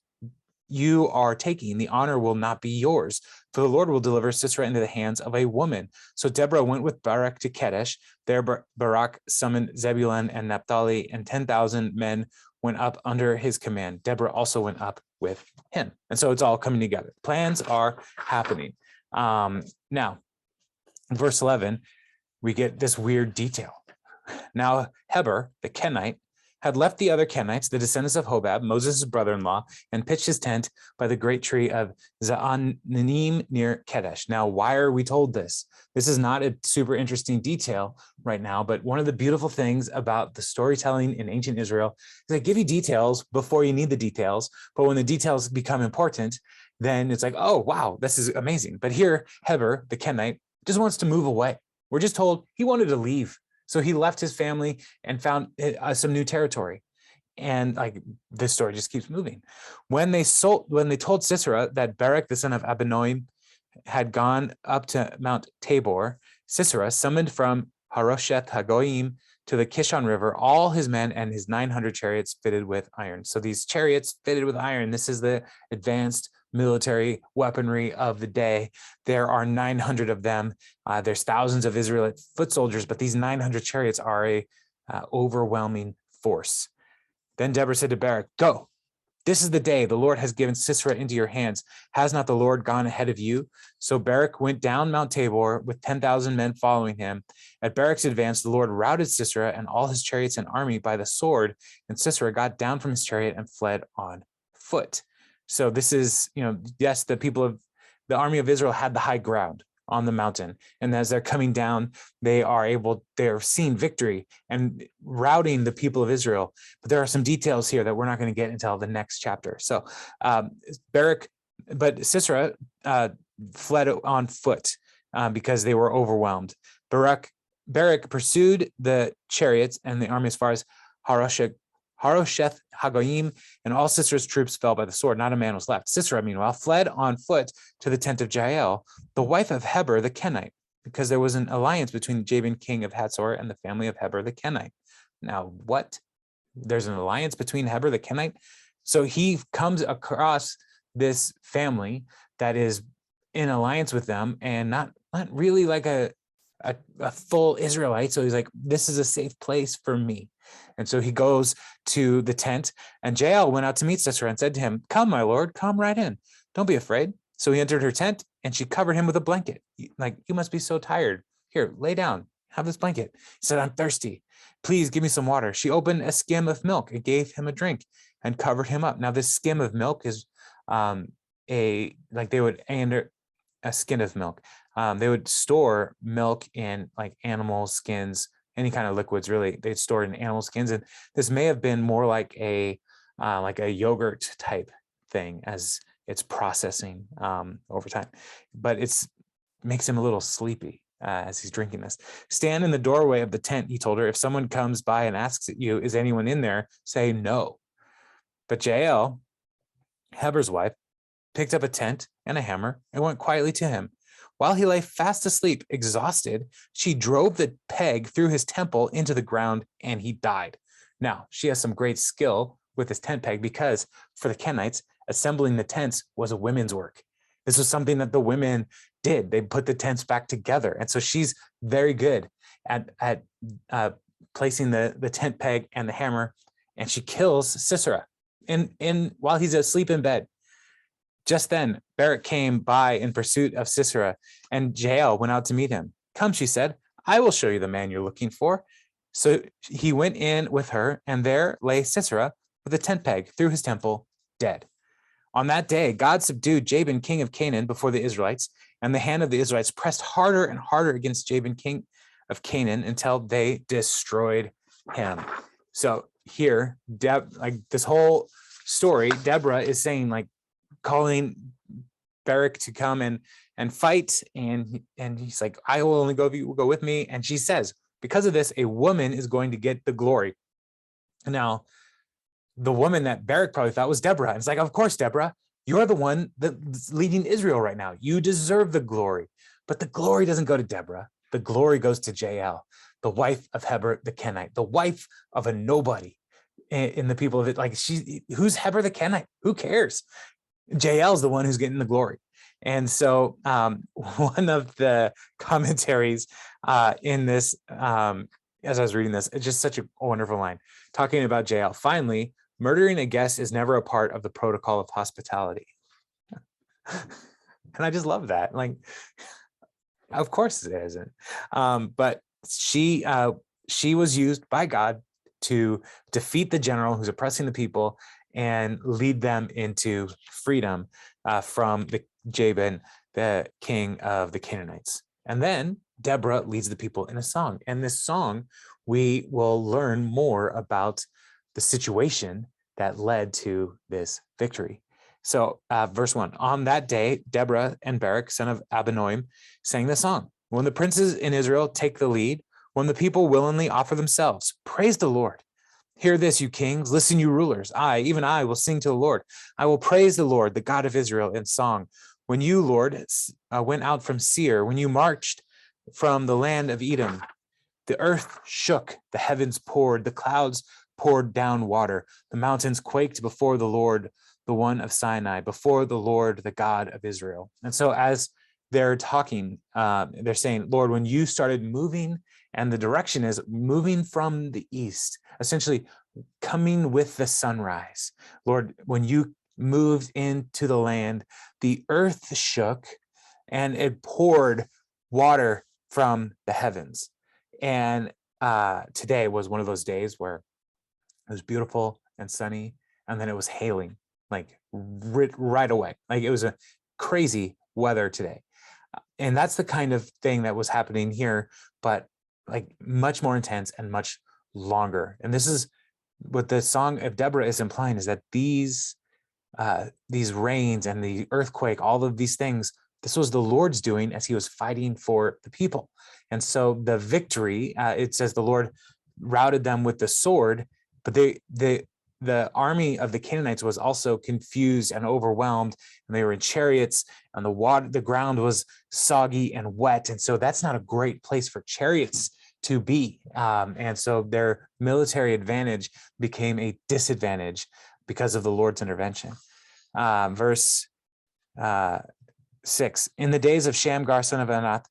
you are taking, the honor will not be yours, for the Lord will deliver Sisera into the hands of a woman. So Deborah went with Barak to Kadesh. There Barak summoned Zebulun and Naphtali, and 10,000 men went up under his command. Deborah also went up with him. And so it's all coming together. Plans are happening. Now, in verse 11, we get this weird detail. Now, Heber, the Kenite, had left the other Kenites, the descendants of Hobab, Moses' brother-in-law, and pitched his tent by the great tree of Zaananim near Kadesh. Now, why are we told this? This is not a super interesting detail right now, but one of the beautiful things about the storytelling in ancient Israel is they give you details before you need the details, but when the details become important, then it's like, oh, wow, this is amazing. But here, Heber, the Kenite, just wants to move away. We're just told he wanted to leave. So he left his family and found some new territory. And like this story just keeps moving. When they told Sisera that Barak, the son of Abinoam, had gone up to Mount Tabor, Sisera summoned from Harosheth Hagoyim to the Kishon River all his men and his 900 chariots fitted with iron. So these chariots fitted with iron, this is the advanced military weaponry of the day. There are 900 of them. There's thousands of Israelite foot soldiers, but these 900 chariots are a overwhelming force. Then Deborah said to Barak, go. This is the day the Lord has given Sisera into your hands. Has not the Lord gone ahead of you? So Barak went down Mount Tabor with 10,000 men following him. At Barak's advance, the Lord routed Sisera and all his chariots and army by the sword, and Sisera got down from his chariot and fled on foot. So this is, yes, the army of Israel had the high ground on the mountain. And as they're coming down, they're seeing victory and routing the people of Israel. But there are some details here that we're not going to get until the next chapter. So Sisera fled on foot because they were overwhelmed. Barak pursued the chariots and the army as far as Harosheth Hagoyim, and all Sisera's troops fell by the sword. Not a man was left. Sisera, meanwhile, fled on foot to the tent of Jael, the wife of Heber the Kenite, because there was an alliance between Jabin, king of Hatzor, and the family of Heber the Kenite. Now, what? There's an alliance between Heber the Kenite? So he comes across this family that is in alliance with them, and not really like a full Israelite. So he's like, this is a safe place for me. And so he goes to the tent, and Jael went out to meet Sisera and said to him, come, my lord, come right in. Don't be afraid. So he entered her tent, and she covered him with a blanket. Like, you must be so tired. Here, lay down, have this blanket. He said, I'm thirsty. Please give me some water. She opened a skim of milk and gave him a drink and covered him up. Now, this skim of milk is a skin of milk. They would store milk in like animal skins, any kind of liquids, really. They'd store it in animal skins. And this may have been more like a yogurt type thing as it's processing over time. But it's makes him a little sleepy as he's drinking this. Stand in the doorway of the tent, he told her. If someone comes by and asks you, is anyone in there? Say no. But Jael, Heber's wife, picked up a tent and a hammer and went quietly to him. While he lay fast asleep, exhausted, she drove the peg through his temple into the ground, and he died. Now, she has some great skill with this tent peg because for the Kenites, assembling the tents was a women's work. This was something that the women did. They put the tents back together. And so she's very good at placing the tent peg and the hammer, and she kills Sisera while he's asleep in bed. Just then, Barak came by in pursuit of Sisera, and Jael went out to meet him. Come, she said, I will show you the man you're looking for. So he went in with her, and there lay Sisera with a tent peg through his temple, dead. On that day, God subdued Jabin, king of Canaan, before the Israelites, and the hand of the Israelites pressed harder and harder against Jabin, king of Canaan, until they destroyed him. So here, this whole story, Deborah is saying, like, calling Barak to come and fight, and he's like, I will only go if you will go with me. And she says, because of this, a woman is going to get the glory. Now, the woman that Barak probably thought was Deborah. And it's like, of course, Deborah, you're the one that's leading Israel right now. You deserve the glory. But the glory doesn't go to Deborah. The glory goes to Jael, the wife of Heber the Kenite, the wife of a nobody in the people of it. Like, who's Heber the Kenite? Who cares? Jael's the one who's getting the glory. And so one of the commentaries in this, as I was reading this, it's just such a wonderful line talking about Jael. Finally, murdering a guest is never a part of the protocol of hospitality. And I just love that. Like, of course it isn't. But she was used by God to defeat the general who's oppressing the people and lead them into freedom from the Jabin, the king of the Canaanites. And then Deborah leads the people in a song. And this song, we will learn more about the situation that led to this victory. So verse 1, on that day, Deborah and Barak, son of Abinoam, sang the song. When the princes in Israel take the lead, when the people willingly offer themselves, praise the Lord. Hear this, you kings. Listen, you rulers. Even I, will sing to the Lord. I will praise the Lord, the God of Israel, in song. When you, Lord, went out from Seir, when you marched from the land of Edom, the earth shook, the heavens poured, the clouds poured down water. The mountains quaked before the Lord, the one of Sinai, before the Lord, the God of Israel. And so as they're talking, they're saying, Lord, when you started moving, and the direction is moving from the east, essentially coming with the sunrise. Lord, when you moved into the land, the earth shook and it poured water from the heavens. And today was one of those days where it was beautiful and sunny, and then it was hailing like right away. Like it was a crazy weather today. And that's the kind of thing that was happening here, but like much more intense and much longer. And this is what the song of Deborah is implying, is that these rains and the earthquake, all of these things, this was the Lord's doing as he was fighting for the people. And so the victory, it says the Lord routed them with the sword, but the army of the Canaanites was also confused and overwhelmed, and they were in chariots, and the ground was soggy and wet. And so that's not a great place for chariots to be. And so their military advantage became a disadvantage because of the Lord's intervention. Verse 6, in the days of Shamgar, son of Anak,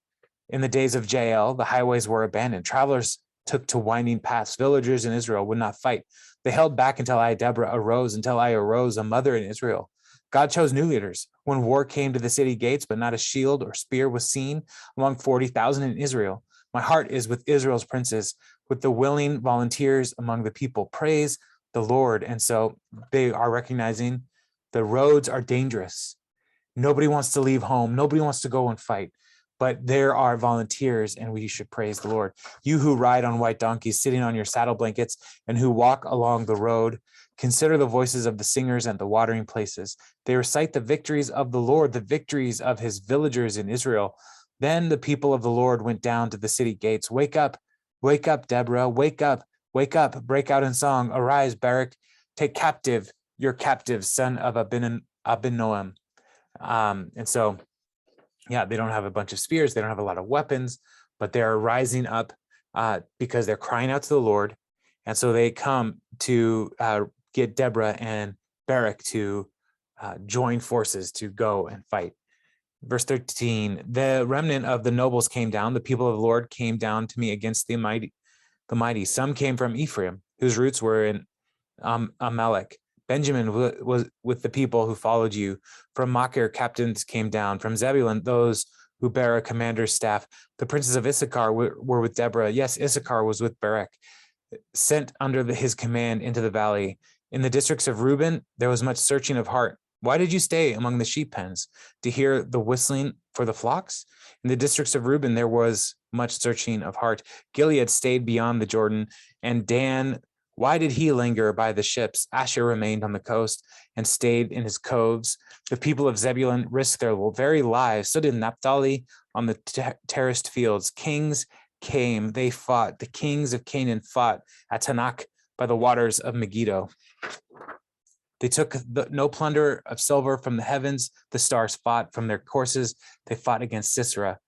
in the days of Jael, the highways were abandoned. Travelers took to winding paths. Villagers in Israel would not fight. They held back until I, Deborah, arose, until I arose, a mother in Israel. God chose new leaders when war came to the city gates, but not a shield or spear was seen among 40,000 in Israel. My heart is with Israel's princes, with the willing volunteers among the people. Praise the Lord. And so they are recognizing the roads are dangerous. Nobody wants to leave home. Nobody wants to go and fight. But there are volunteers, and we should praise the Lord. You who ride on white donkeys, sitting on your saddle blankets, and who walk along the road, consider the voices of the singers and the watering places. They recite the victories of the Lord, the victories of his villagers in Israel. Then the people of the Lord went down to the city gates. Wake up, Deborah, wake up, break out in song. Arise, Barak, take captive your captive, son of Abinoam. And so, yeah, they don't have a bunch of spears. They don't have a lot of weapons, but they're rising up because they're crying out to the Lord. And so they come to get Deborah and Barak to join forces to go and fight. Verse 13, the remnant of the nobles came down. The people of the Lord came down to me against the mighty. Some came from Ephraim, whose roots were in Amalek. Benjamin was with the people who followed you. From Machir, captains came down. From Zebulun, those who bear a commander's staff. The princes of Issachar were with Deborah. Yes, Issachar was with Barak, sent under his command into the valley. In the districts of Reuben, there was much searching of heart. Why did you stay among the sheep pens? To hear the whistling for the flocks? In the districts of Reuben, there was much searching of heart. Gilead stayed beyond the Jordan, and Dan, why did he linger by the ships? Asher remained on the coast and stayed in his coves. The people of Zebulun risked their very lives. So did Naphtali on the terraced fields. Kings came, they fought. The kings of Canaan fought at Tanakh by the waters of Megiddo. They took no plunder of silver from the heavens. The stars fought from their courses. They fought against Sisera.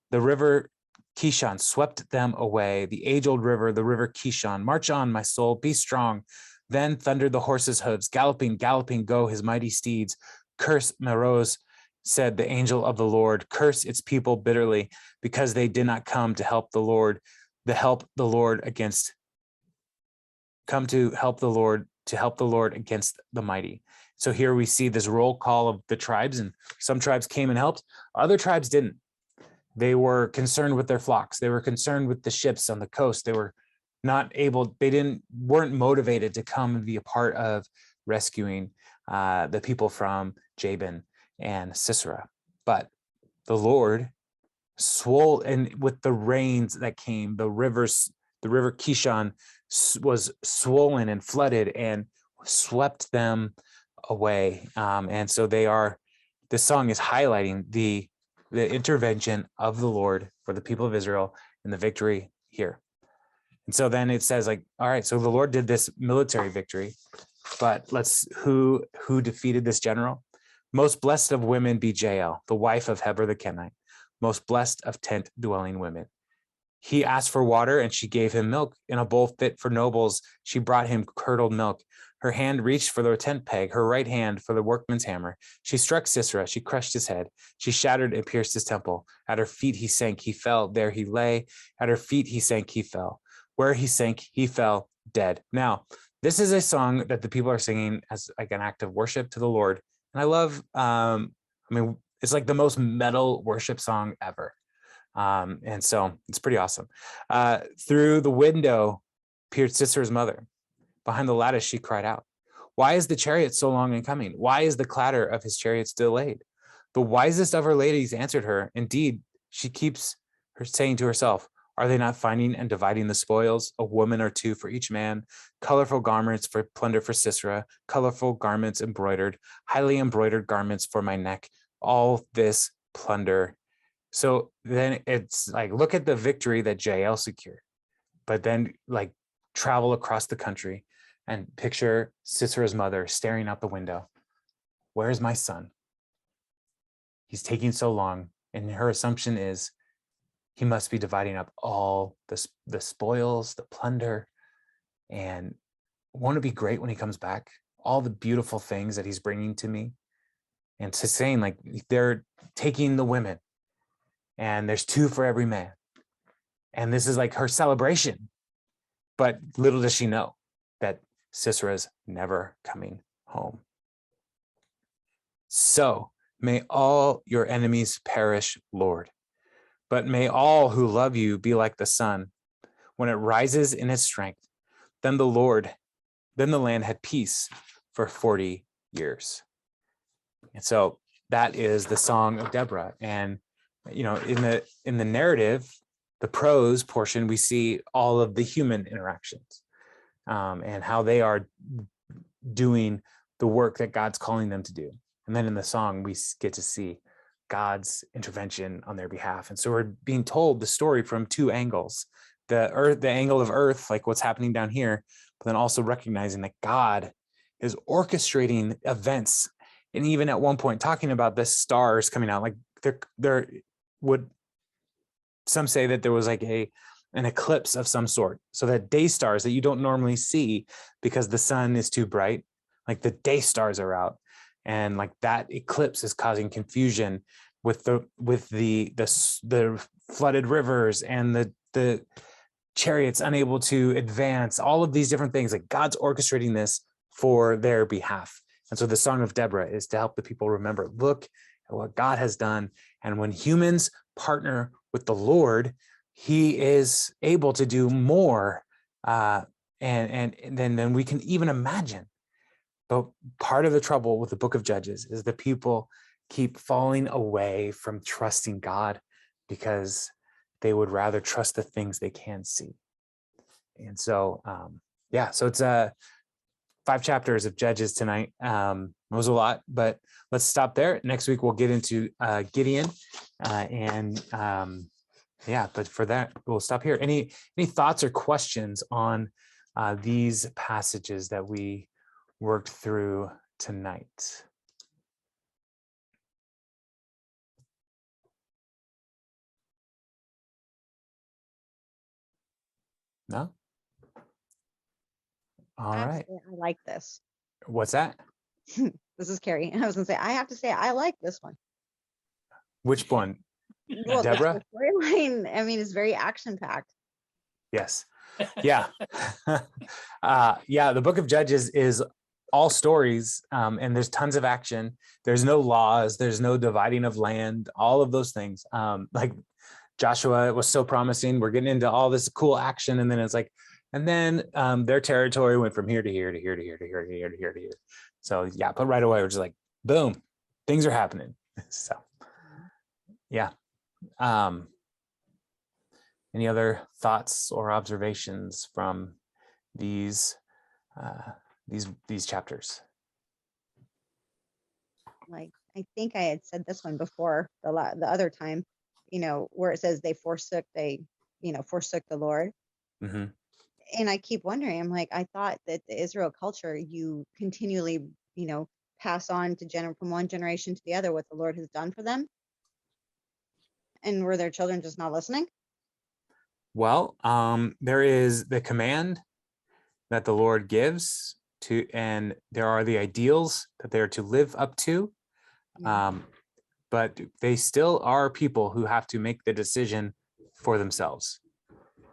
The river Kishon swept them away. The age-old river, the river Kishon. March on, my soul, be strong. Then thundered the horses' hooves. Galloping, galloping go his mighty steeds. Curse Meroz, said the angel of the Lord, curse its people bitterly, because they did not come to help the Lord, against the mighty. So here we see this roll call of the tribes, and some tribes came and helped. Other tribes didn't. They were concerned with their flocks. They were concerned with the ships on the coast. They were weren't motivated to come and be a part of rescuing the people from Jabin and Sisera. But the Lord swole, and with the rains that came, the river Kishon was swollen and flooded and swept them away. And so this song is highlighting the intervention of the Lord for the people of Israel and the victory here. And so then it says, like, all right, so the Lord did this military victory, but who defeated this general? Most blessed of women be Jael, the wife of Heber the Kenite, most blessed of tent-dwelling women. He asked for water, and she gave him milk. In a bowl fit for nobles, she brought him curdled milk. Her hand reached for the tent peg, her right hand for the workman's hammer. She struck Sisera, she crushed his head. She shattered and pierced his temple. At her feet he sank, he fell. There he lay. At her feet he sank, he fell. Where he sank, he fell dead. Now, this is a song that the people are singing as like an act of worship to the Lord. And I love, it's like the most metal worship song ever. And so it's pretty awesome. Through the window peered Sisera's mother. Behind the lattice, she cried out, "Why is the chariot so long in coming? Why is the clatter of his chariots delayed?" The wisest of her ladies answered her, "Indeed, she keeps her saying to herself, are they not finding and dividing the spoils, a woman or two for each man, colorful garments for plunder for Sisera, colorful garments embroidered, highly embroidered garments for my neck, all this plunder." So then it's like, look at the victory that Jael secured, but then like travel across the country and picture Sisera's mother staring out the window. Where's my son? He's taking so long. And her assumption is he must be dividing up all the spoils, the plunder. And won't it be great when he comes back? All the beautiful things that he's bringing to me. And to saying like, they're taking the women and there's two for every man. And this is like her celebration. But little does she know that Sisera's never coming home. So may all your enemies perish, Lord, but may all who love you be like the sun when it rises in its strength. Then the land had peace for 40 years. And so that is the song of Deborah. And you know, in the narrative, the prose portion, we see all of the human interactions and how they are doing the work that God's calling them to do. And then in the song, we get to see God's intervention on their behalf. And so we're being told the story from two angles: the angle of earth, like what's happening down here, but then also recognizing that God is orchestrating events. And even at one point talking about the stars coming out, like there would, some say that there was like an eclipse of some sort, so that day stars that you don't normally see because the sun is too bright, like the day stars are out, and like that eclipse is causing confusion with the flooded rivers and the chariots unable to advance, all of these different things. Like God's orchestrating this for their behalf. And so the Song of Deborah is to help the people remember, look at what God has done. And when humans partner with the Lord, he is able to do more and than we can even imagine. But part of the trouble with the book of Judges is the people keep falling away from trusting God because they would rather trust the things they can see. And so, so it's 5 chapters of Judges tonight. It was a lot, but let's stop there. Next week, we'll get into Gideon. But for that, we'll stop here. Any thoughts or questions on these passages that we worked through tonight? No? All right. I like this. What's that? This is Carrie. I was gonna say, I have to say, I like this one. Which one? Well, Deborah? the storyline, I mean, it's very action packed. Yes. Yeah. Yeah, the book of Judges is all stories, and there's tons of action. There's no laws, there's no dividing of land, all of those things. Like Joshua was so promising. We're getting into all this cool action, and then it's like, and then their territory went from here to here to here to here to here to here to here to here. So yeah, but right away we're just like, boom, things are happening. So yeah. Any other thoughts or observations from these chapters? Like, I think I had said this one before the other time, where it says they forsook the Lord. Mm-hmm. And I keep wondering, I'm like, I thought that the Israel culture, you continually, pass on to from one generation to the other what the Lord has done for them. And were their children just not listening? Well, there is the command that the Lord gives to, and there are the ideals that they're to live up to. But they still are people who have to make the decision for themselves.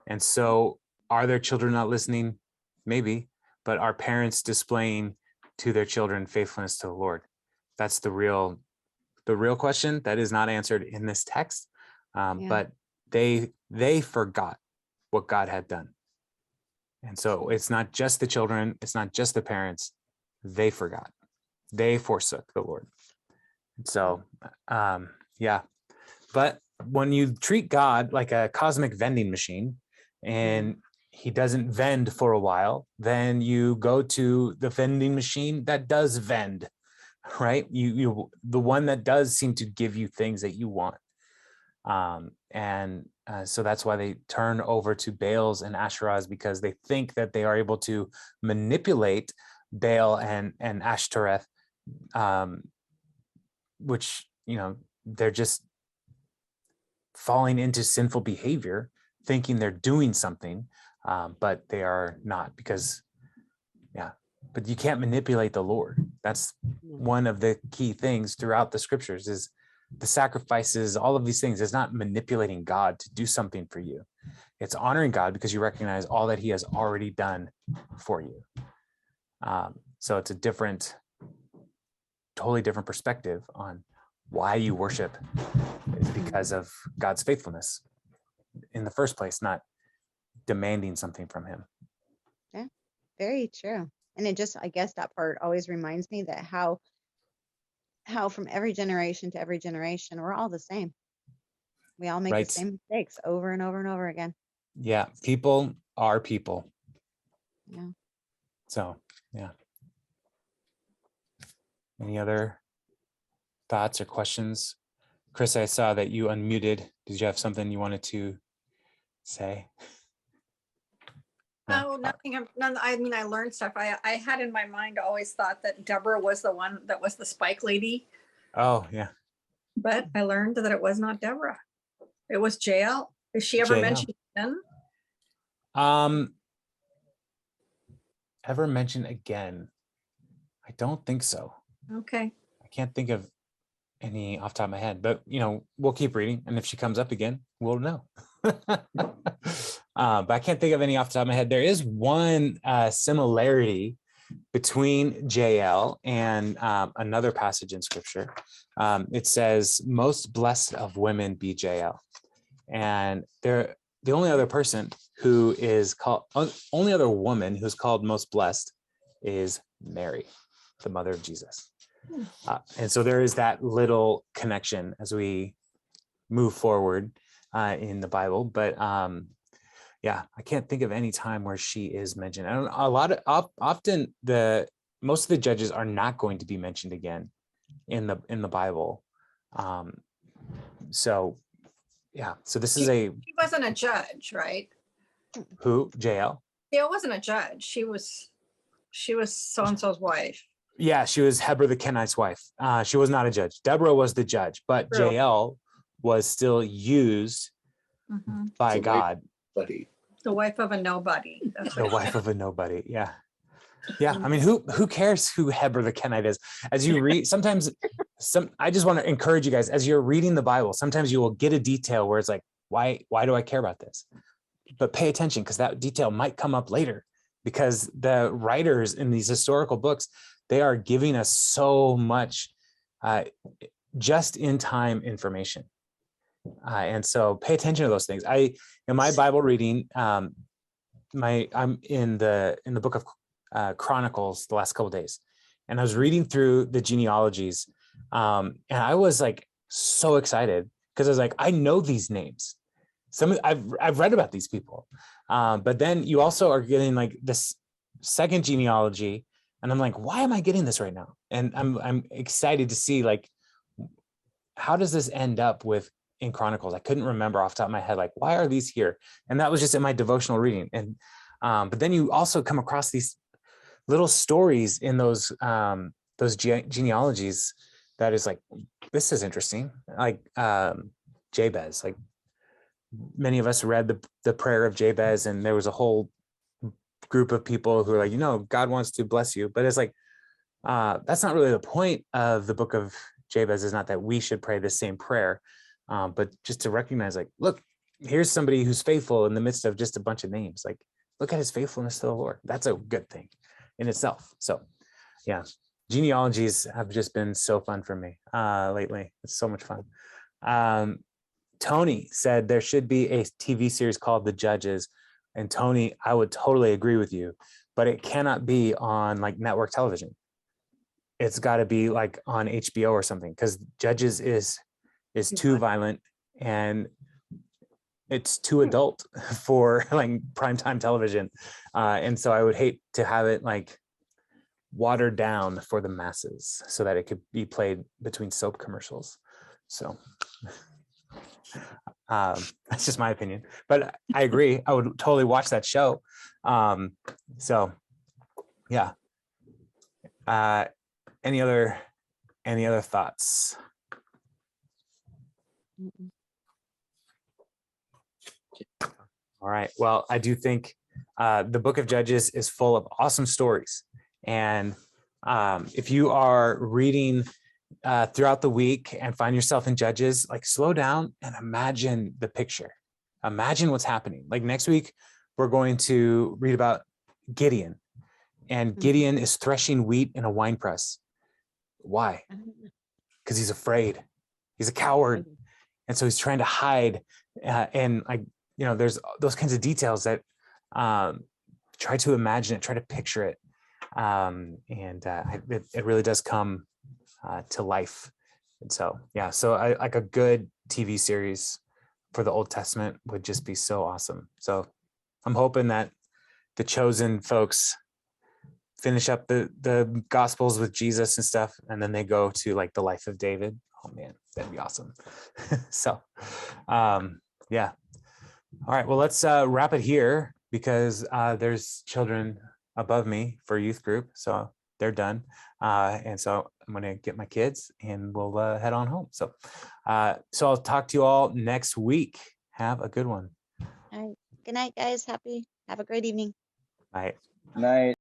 And so are their children not listening? Maybe, but are parents displaying to their children faithfulness to the Lord? That's the real question that is not answered in this text. But they forgot what God had done. And so it's not just the children, it's not just the parents. They forgot. They forsook the Lord. So, yeah. But when you treat God like a cosmic vending machine and he doesn't vend for a while, then you go to the vending machine that does vend, right? You the one that does seem to give you things that you want. So that's why they turn over to Baals and Asherahs, because they think that they are able to manipulate Baal and Ashtoreth, which, they're just falling into sinful behavior, thinking they're doing something, but they are not, because, but you can't manipulate the Lord. That's one of the key things throughout the scriptures is the sacrifices, all of these things. Is not manipulating God to do something for you. It's honoring God because you recognize all that he has already done for you. So it's a totally different perspective on why you worship. Is because of God's faithfulness in the first place, not demanding something from him. Yeah, very true. And it just, I guess that part always reminds me that how from every generation to every generation, we're all the same. We all make the same mistakes over and over and over again. Yeah, people are people. Yeah. So, yeah. Any other thoughts or questions? Chris, I saw that you unmuted. Did you have something you wanted to say? No, nothing. I mean, I learned stuff. I had in my mind always thought that Deborah was the one that was the spike lady. Oh, yeah. But I learned that it was not Deborah. It was Jael. Is she ever mentioned again? Ever mentioned again? I don't think so. Okay. I can't think of any off the top of my head, but we'll keep reading, and if she comes up again, we'll know. But I can't think of any off the top of my head. There is one similarity between Jael and another passage in scripture. It says, most blessed of women be Jael. And the only other person who is called, only other woman who's called most blessed is Mary, the mother of Jesus. And so there is that little connection as we move forward in the Bible. But yeah, I can't think of any time where she is mentioned. And often most of the judges are not going to be mentioned again in the Bible. So yeah, so this is she wasn't a judge, right? Who? Jael? Jael wasn't a judge. She was so-and-so's wife. Yeah, she was Heber the Kenite's wife. She was not a judge. Deborah was the judge, but True. Jael was still used by God. The wife of a nobody. That's the wife of a nobody. Yeah. Yeah, I mean, who cares who Heber the Kenite is? As you read, sometimes I just want to encourage you guys, as you're reading the Bible, sometimes you will get a detail where it's like, why do I care about this? But pay attention, because that detail might come up later, because the writers in these historical books, they are giving us so much just in time information. And so pay attention to those things. In my Bible reading, I'm in the book of Chronicles the last couple of days, and I was reading through the genealogies, and I was like so excited, because I was like, I know these names. I've read about these people, but then you also are getting like this second genealogy, and I'm like, why am I getting this right now? And I'm excited to see, like, how does this end up in Chronicles? I couldn't remember off the top of my head, like, why are these here? And that was just in my devotional reading. And but then you also come across these little stories in those genealogies that is like, this is interesting. Like Jabez, like many of us read the prayer of Jabez, and there was a whole group of people who are like, God wants to bless you, but it's like, that's not really the point of the book of Jabez. Is not that we should pray the same prayer, but just to recognize, like, look, here's somebody who's faithful in the midst of just a bunch of names. Like, look at his faithfulness to the Lord. That's a good thing in itself. So yeah, genealogies have just been so fun for me lately. It's so much fun. Tony said there should be a TV series called The Judges. And Tony, I would totally agree with you, but it cannot be on like network television. It's got to be like on HBO or something, because Judges is too violent, and it's too adult for like primetime television. And so I would hate to have it like watered down for the masses so that it could be played between soap commercials. So that's just my opinion, but I agree. I would totally watch that show. So yeah. Any other thoughts? All right. Well, I do think the book of Judges is full of awesome stories. And if you are reading throughout the week and find yourself in Judges, like, slow down and imagine the picture. Imagine what's happening. Like, next week, we're going to read about Gideon. And Gideon is threshing wheat in a wine press. Why? Because he's afraid. He's a coward. And so he's trying to hide. And there's those kinds of details that try to imagine it, try to picture it. It really does come to life. And so, yeah, so like a good TV series for the Old Testament would just be so awesome. So I'm hoping that the chosen folks finish up the Gospels with Jesus and stuff, and then they go to like the life of David. Oh man, that'd be awesome. So yeah. All right, well, let's wrap it here, because there's children above me for youth group, so they're done. And so I'm going to get my kids and we'll head on home. So I'll talk to you all next week. Have a good one. All right. Good night, guys. Have a great evening. Bye. Night.